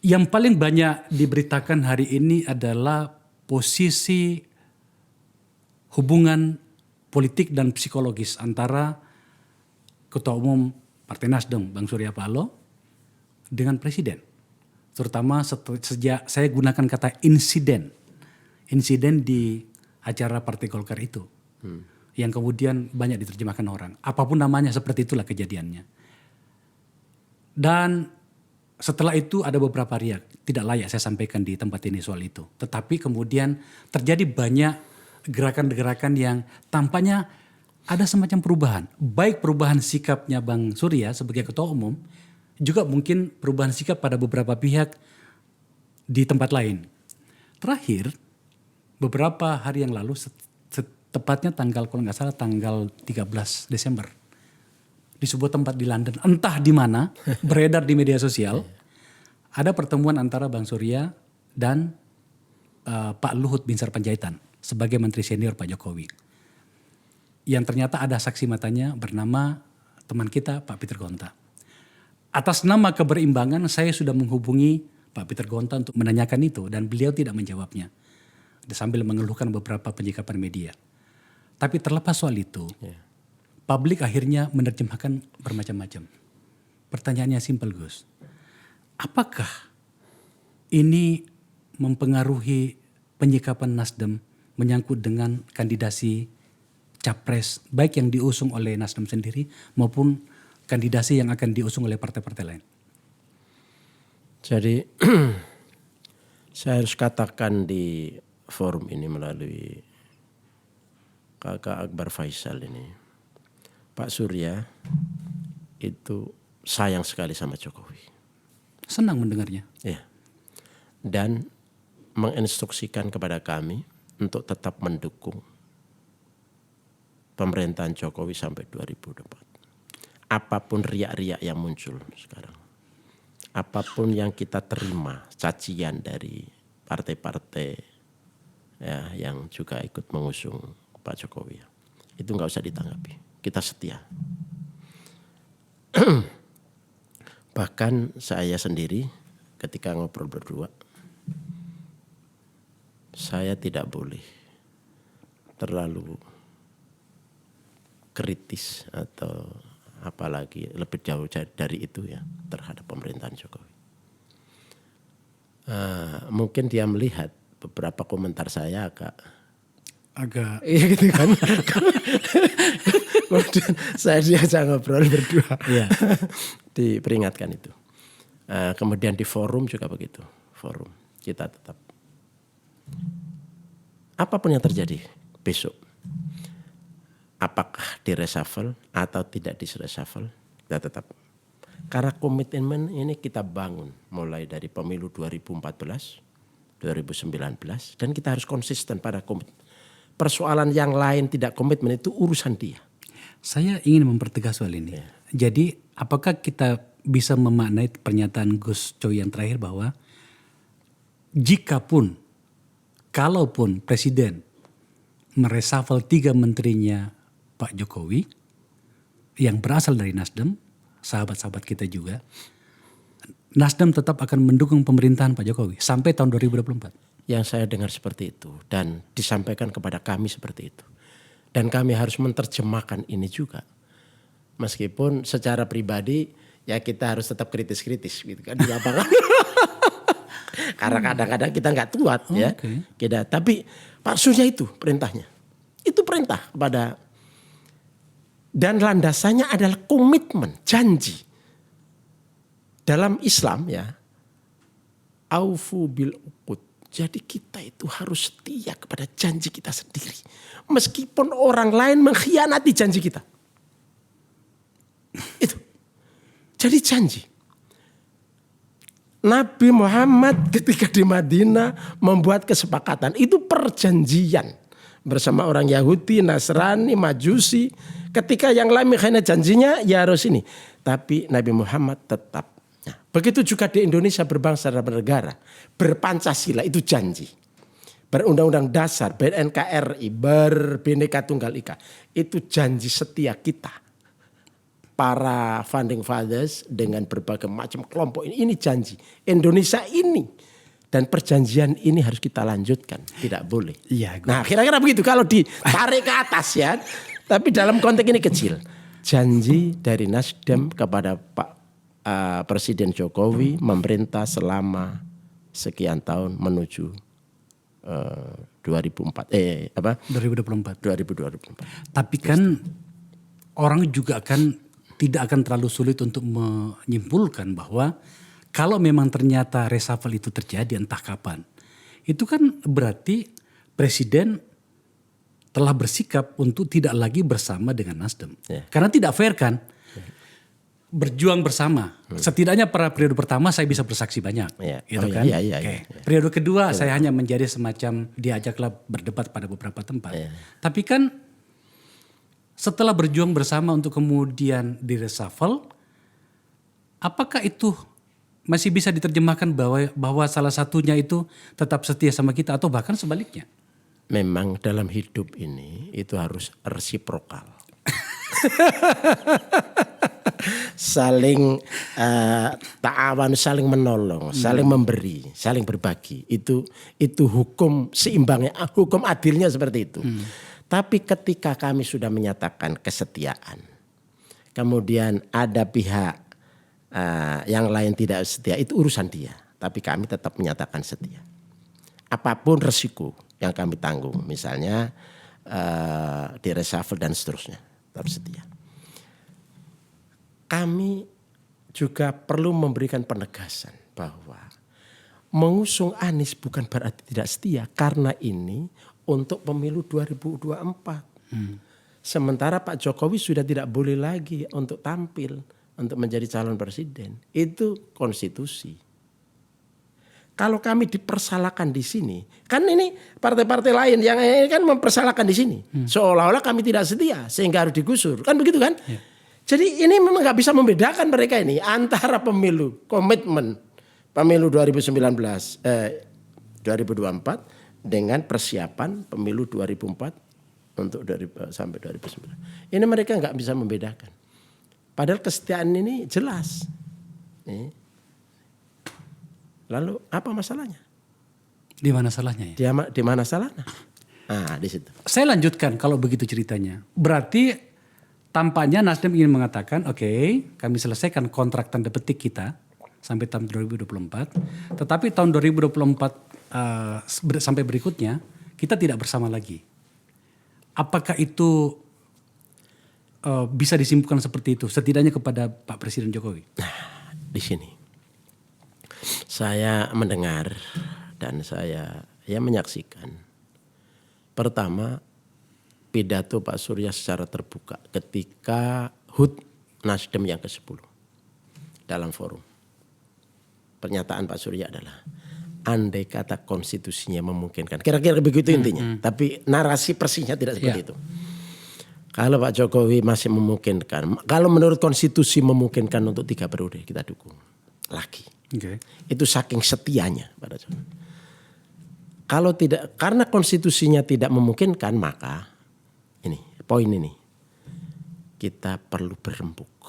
yang paling banyak diberitakan hari ini adalah posisi hubungan politik dan psikologis antara Ketua Umum Partai Nasdem, Bang Surya Paloh, dengan Presiden. Terutama sejak saya gunakan kata insiden di acara Partai Golkar itu. Yang kemudian banyak diterjemahkan orang. Apapun namanya seperti itulah kejadiannya. Dan setelah itu ada beberapa riak. Tidak layak saya sampaikan di tempat ini soal itu. Tetapi kemudian terjadi banyak gerakan-gerakan yang tampaknya ada semacam perubahan. Baik perubahan sikapnya Bang Surya sebagai Ketua Umum, juga mungkin perubahan sikap pada beberapa pihak di tempat lain. Terakhir, beberapa hari yang lalu, tepatnya tanggal kalau nggak salah tanggal 13 Desember, di sebuah tempat di London, entah di mana, beredar di media sosial, ada pertemuan antara Bang Surya dan Pak Luhut Binsar Panjaitan sebagai Menteri Senior Pak Jokowi. Yang ternyata ada saksi matanya bernama teman kita Pak Peter Gonta. Atas nama keberimbangan saya sudah menghubungi Pak Peter Gonta untuk menanyakan itu dan beliau tidak menjawabnya. Sambil mengeluhkan beberapa penyikapan media. Tapi terlepas soal itu, publik akhirnya menerjemahkan bermacam-macam. Pertanyaannya simpel, Gus. Apakah ini mempengaruhi penyikapan Nasdem menyangkut dengan kandidasi capres baik yang diusung oleh Nasdem sendiri maupun kandidasi yang akan diusung oleh partai-partai lain? Jadi saya harus katakan di forum ini melalui Kakak Akbar Faisal ini, Pak Surya itu sayang sekali sama Jokowi. Senang mendengarnya. Ya. Dan menginstruksikan kepada kami untuk tetap mendukung pemerintahan Jokowi sampai 2024. Apapun riak-riak yang muncul sekarang. Apapun yang kita terima cacian dari partai-partai ya, yang juga ikut mengusung Pak Jokowi. Itu nggak usah ditanggapi. Kita setia. Bahkan saya sendiri ketika ngobrol berdua, saya tidak boleh terlalu kritis atau apalagi lebih jauh dari itu ya terhadap pemerintahan Jokowi. Mungkin dia melihat beberapa komentar saya agak iya gitu kan. Kemudian saya diajak ngobrol berdua. Iya. Diperingatkan itu. Kemudian di forum juga begitu. Forum kita tetap apapun yang terjadi besok, apakah di reshuffle atau tidak di reshuffle, kita tetap. Karena komitmen ini kita bangun mulai dari pemilu 2014, 2019 dan kita harus konsisten pada komitmen. Persoalan yang lain tidak komitmen itu urusan dia. Saya ingin mempertegas soal ini. Ya. Jadi apakah kita bisa memaknai pernyataan Gus Coy yang terakhir bahwa jikapun, kalaupun Presiden meresafel 3 menterinya Pak Jokowi yang berasal dari Nasdem, sahabat-sahabat kita juga, Nasdem tetap akan mendukung pemerintahan Pak Jokowi sampai tahun 2024. Yang saya dengar seperti itu dan disampaikan kepada kami seperti itu. Dan kami harus menerjemahkan ini juga. Meskipun secara pribadi ya kita harus tetap kritis-kritis gitu kan di lapangan. Karena kadang-kadang kita nggak kuat ya. Kita, tapi Pak Surya itu perintahnya. Itu perintah kepada, dan landasannya adalah komitmen, janji. Dalam Islam ya, aufu bil uqud. Jadi kita itu harus setia kepada janji kita sendiri. Meskipun orang lain mengkhianati janji kita. Itu. Jadi janji. Nabi Muhammad ketika di Madinah membuat kesepakatan. Itu perjanjian. Bersama orang Yahudi, Nasrani, Majusi. Ketika yang lain mengkhianati janjinya ya harus ini. Tapi Nabi Muhammad tetap. Nah, begitu juga di Indonesia berbangsa dan bernegara, berpancasila itu janji. Berundang-undang dasar, BNKRI, berbineka tunggal ika. Itu janji setia kita. Para founding fathers dengan berbagai macam kelompok ini janji. Indonesia ini. Dan perjanjian ini harus kita lanjutkan. Tidak boleh. Iya, nah kira-kira begitu kalau ditarik ke atas ya. Tapi dalam konteks ini kecil. Janji dari Nasdem kepada Pak Presiden Jokowi memerintah selama sekian tahun menuju 2024. 2024. Tapi kan orang juga tidak akan terlalu sulit untuk menyimpulkan bahwa kalau memang ternyata reshuffle itu terjadi entah kapan, itu kan berarti Presiden telah bersikap untuk tidak lagi bersama dengan Nasdem. Karena tidak fair kan? Berjuang bersama. Setidaknya pada periode pertama saya bisa bersaksi banyak. Gitu kan? Periode kedua saya hanya menjadi semacam diajaklah berdebat pada beberapa tempat. Tapi kan setelah berjuang bersama untuk kemudian direshuffle, apakah itu masih bisa diterjemahkan bahwa salah satunya itu tetap setia sama kita atau bahkan sebaliknya? Memang dalam hidup ini itu harus resiprokal. Saling ta'awan, saling menolong, saling memberi, saling berbagi. Itu hukum seimbangnya, hukum adilnya seperti itu. Tapi ketika kami sudah menyatakan kesetiaan, kemudian ada pihak yang lain tidak setia, itu urusan dia. Tapi kami tetap menyatakan setia. Apapun resiko yang kami tanggung, misalnya di reshuffle dan seterusnya, tetap setia. Kami juga perlu memberikan penegasan bahwa mengusung Anies bukan berarti tidak setia, karena ini untuk pemilu 2024. Sementara Pak Jokowi sudah tidak boleh lagi untuk tampil untuk menjadi calon presiden. Itu konstitusi. Kalau kami dipersalahkan di sini, kan ini partai-partai lain yang ini kan mempersalahkan di sini. Seolah-olah kami tidak setia sehingga harus digusur. Kan begitu kan? Jadi ini memang gak bisa membedakan mereka ini antara pemilu, komitmen pemilu 2024 dengan persiapan pemilu 2004 untuk sampai 2009. Ini mereka gak bisa membedakan. Padahal kesetiaan ini jelas. Lalu apa masalahnya? Di mana salahnya ya? Di mana salahnya? Nah, di situ. Saya lanjutkan kalau begitu ceritanya. Berarti tampaknya Nasdem ingin mengatakan, oke, kami selesaikan kontrak tanda petik kita sampai tahun 2024. Tetapi tahun 2024 sampai berikutnya kita tidak bersama lagi. Apakah itu bisa disimpulkan seperti itu? Setidaknya kepada Pak Presiden Jokowi. Nah, di sini saya mendengar dan saya menyaksikan. Pertama, pidato Pak Surya secara terbuka ketika HUT Nasdem yang ke-10 dalam forum. Pernyataan Pak Surya adalah andai kata konstitusinya memungkinkan. Kira-kira begitu intinya. Tapi narasi persisnya tidak seperti itu. Kalau Pak Jokowi masih memungkinkan, kalau menurut konstitusi memungkinkan untuk 3 periode, kita dukung lagi. Oke. Itu saking setianya pada Jokowi. Kalau tidak, karena konstitusinya tidak memungkinkan, maka ini poin ini kita perlu berembuk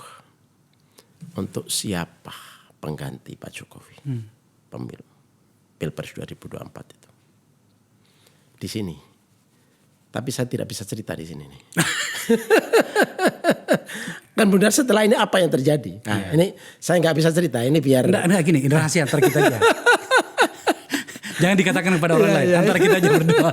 untuk siapa pengganti Pak Jokowi pemilu Pilpres 2024 itu di sini. Tapi saya tidak bisa cerita di sini nih. Kan benar setelah ini apa yang terjadi? Nah, ini saya nggak bisa cerita. Ini biar Enggak gini, ini rahasia antara kita aja. Jangan dikatakan kepada orang lain, antara kita aja berdua.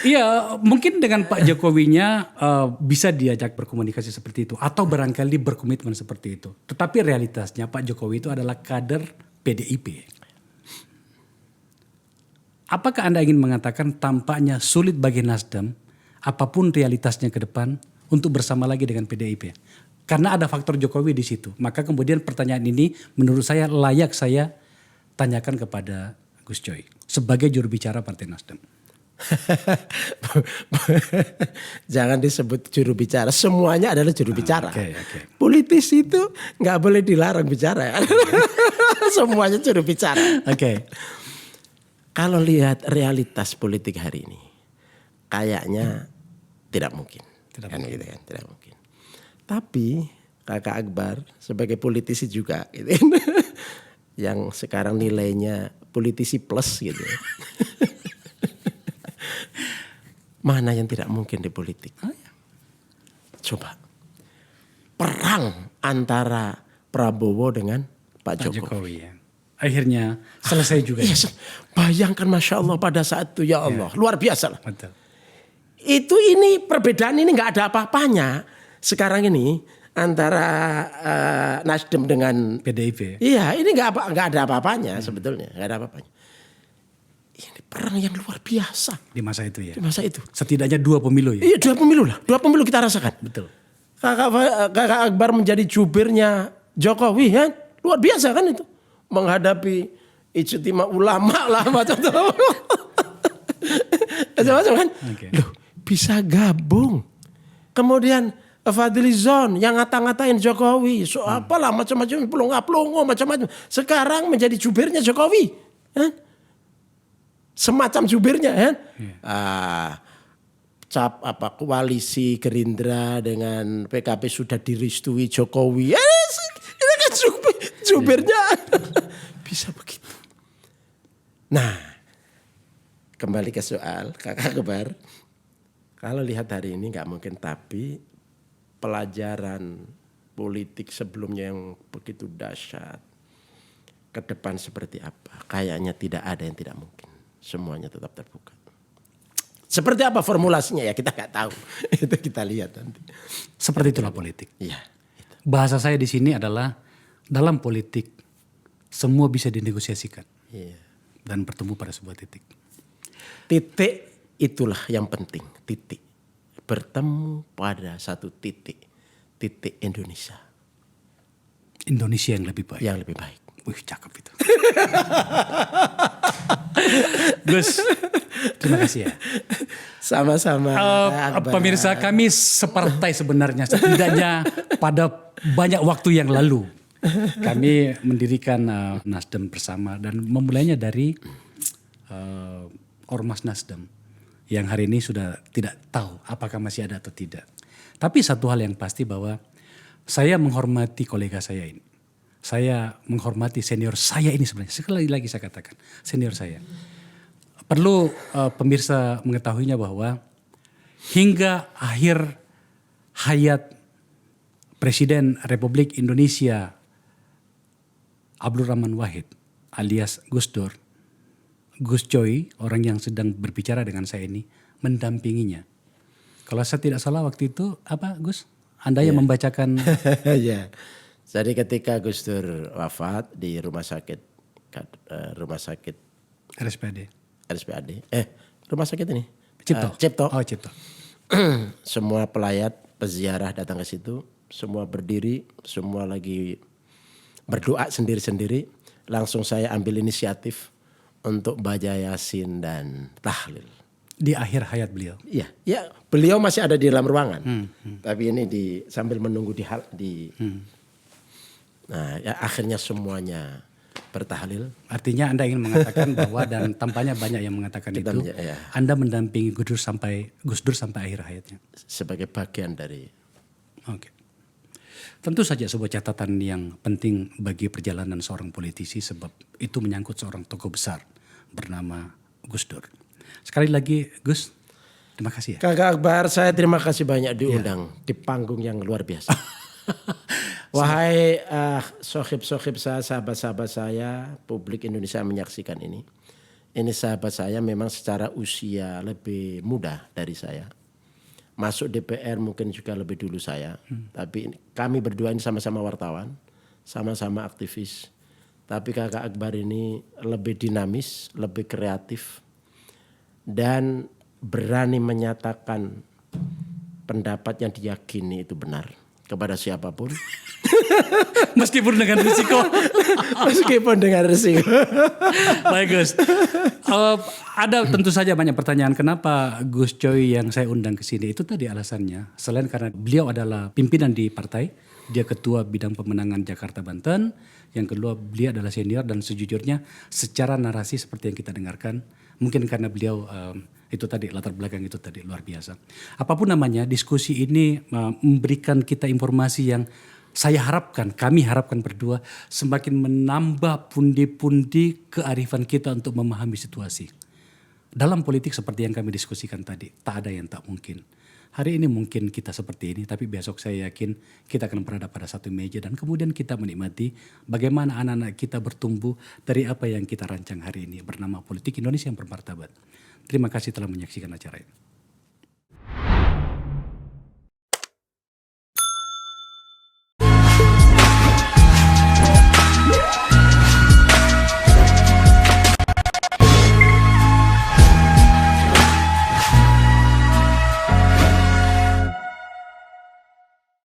Iya, mungkin dengan Pak Jokowinya bisa diajak berkomunikasi seperti itu, atau barangkali berkomitmen seperti itu. Tetapi realitasnya Pak Jokowi itu adalah kader PDIP. Apakah Anda ingin mengatakan tampaknya sulit bagi Nasdem, apapun realitasnya ke depan, untuk bersama lagi dengan PDIP? Karena ada faktor Jokowi di situ. Maka kemudian pertanyaan ini menurut saya layak saya tanyakan kepada Gus Coy sebagai juru bicara Partai Nasdem. Jangan disebut juru bicara, semuanya adalah juru bicara. Okay. Politisi itu nggak boleh dilarang bicara. Semuanya juru bicara. Oke. Kalau lihat realitas politik hari ini, kayaknya tidak mungkin. Tidak mungkin. Tapi Kakak Akbar sebagai politisi juga, gitu, yang sekarang nilainya politisi plus gitu. Mana yang tidak mungkin di politik? Coba perang antara Prabowo dengan Pak Jokowi. Ya. Akhirnya selesai juga. Iya, bayangkan Masya Allah pada saat itu, ya Allah, luar biasa lah. Betul. Itu ini perbedaan ini nggak ada apa-apanya sekarang ini antara Nasdem dengan PDIP. Iya, ini nggak ada apa-apanya sebetulnya, nggak ada apa-apanya. Ini perang yang luar biasa Di masa itu ya. di masa itu. Setidaknya 2 pemilu ya. Iya, 2 pemilu lah, 2 pemilu kita rasakan. Betul. Kakak Akbar menjadi jubirnya Jokowi kan, luar biasa kan itu, menghadapi ijtima ulama lah macam-macam. Macam-macam kan. Okay. Loh, bisa gabung. Kemudian Fadlizon yang ngata-ngatain Jokowi, so apalah macam-macam, pelongo macam-macam. Sekarang menjadi jubirnya Jokowi, kan? Semacam jubirnya, kan? Koalisi Gerindra dengan PKB sudah direstui Jokowi. Ini kan jubirnya. Bisa begitu. Nah, kembali ke soal Kakak Akbar. Kalau lihat hari ini nggak mungkin, tapi pelajaran politik sebelumnya yang begitu dahsyat, ke depan seperti apa? Kayaknya tidak ada yang tidak mungkin. Semuanya tetap terbuka. Seperti apa formulasinya ya kita nggak tahu. Itu kita lihat nanti. Seperti itulah politik. Iya. Bahasa saya di sini adalah dalam politik semua bisa dinegosiasikan. Iya. Dan bertemu pada sebuah titik. Titik itulah yang penting. Titik. Bertemu pada satu titik. Titik Indonesia. Indonesia yang lebih baik. Yang lebih baik. Wih, cakep itu. Gus, terima kasih ya. Sama-sama. Pemirsa, kami separtai sebenarnya. Setidaknya pada banyak waktu yang lalu. Kami mendirikan Nasdem bersama. Dan memulainya dari Ormas Nasdem. Yang hari ini sudah tidak tahu apakah masih ada atau tidak. Tapi satu hal yang pasti bahwa saya menghormati kolega saya ini. Saya menghormati senior saya ini sebenarnya. Sekali lagi saya katakan, senior saya. Perlu pemirsa mengetahuinya bahwa hingga akhir hayat Presiden Republik Indonesia Abdul Rahman Wahid alias Gus Dur, Gus Coy, orang yang sedang berbicara dengan saya ini, mendampinginya. Kalau saya tidak salah waktu itu, apa Gus? Anda yang membacakan. Ya. Jadi ketika Gus Dur wafat di rumah sakit RSPAD. Rumah sakit ini Cipto. Oh, Cipto. Semua pelayat peziarah datang ke situ, semua berdiri, semua lagi berdoa sendiri-sendiri. Langsung saya ambil inisiatif untuk baca Yasin dan tahlil. Di akhir hayat beliau. Iya, ya beliau masih ada di dalam ruangan. Tapi ini sambil menunggu di. Nah, ya akhirnya semuanya bertahlil. Artinya Anda ingin mengatakan bahwa dan tampaknya banyak yang mengatakan itu. Ya. Anda mendampingi Gus Dur sampai akhir hayatnya. Sebagai bagian dari. Oke. Tentu saja sebuah catatan yang penting bagi perjalanan seorang politisi sebab itu menyangkut seorang tokoh besar bernama Gus Dur. Sekali lagi Gus, terima kasih ya. Kakak Akbar, saya terima kasih banyak diundang di panggung yang luar biasa. Wahai sohib-sohib saya, sahabat-sahabat saya, publik Indonesia menyaksikan ini. Ini sahabat saya memang secara usia lebih muda dari saya. Masuk DPR mungkin juga lebih dulu saya. Tapi kami berdua ini sama-sama wartawan, sama-sama aktivis. Tapi Kakak Akbar ini lebih dinamis, lebih kreatif. Dan berani menyatakan pendapat yang diyakini itu benar kepada siapapun. Meskipun dengan risiko. Meskipun dengan risiko. Baik Gus. Ada tentu saja banyak pertanyaan kenapa Gus Coy yang saya undang ke sini. Itu tadi alasannya. Selain karena beliau adalah pimpinan di partai. Dia ketua bidang pemenangan Jakarta Banten. Yang kedua beliau adalah senior dan sejujurnya secara narasi seperti yang kita dengarkan. Mungkin karena beliau itu tadi latar belakang itu tadi luar biasa. Apapun namanya diskusi ini memberikan kita informasi yang kami harapkan berdua semakin menambah pundi-pundi kearifan kita untuk memahami situasi. Dalam politik seperti yang kami diskusikan tadi, tak ada yang tak mungkin. Hari ini mungkin kita seperti ini, tapi besok saya yakin kita akan berada pada satu meja dan kemudian kita menikmati bagaimana anak-anak kita bertumbuh dari apa yang kita rancang hari ini bernama Politik Indonesia yang Bermartabat. Terima kasih telah menyaksikan acara ini.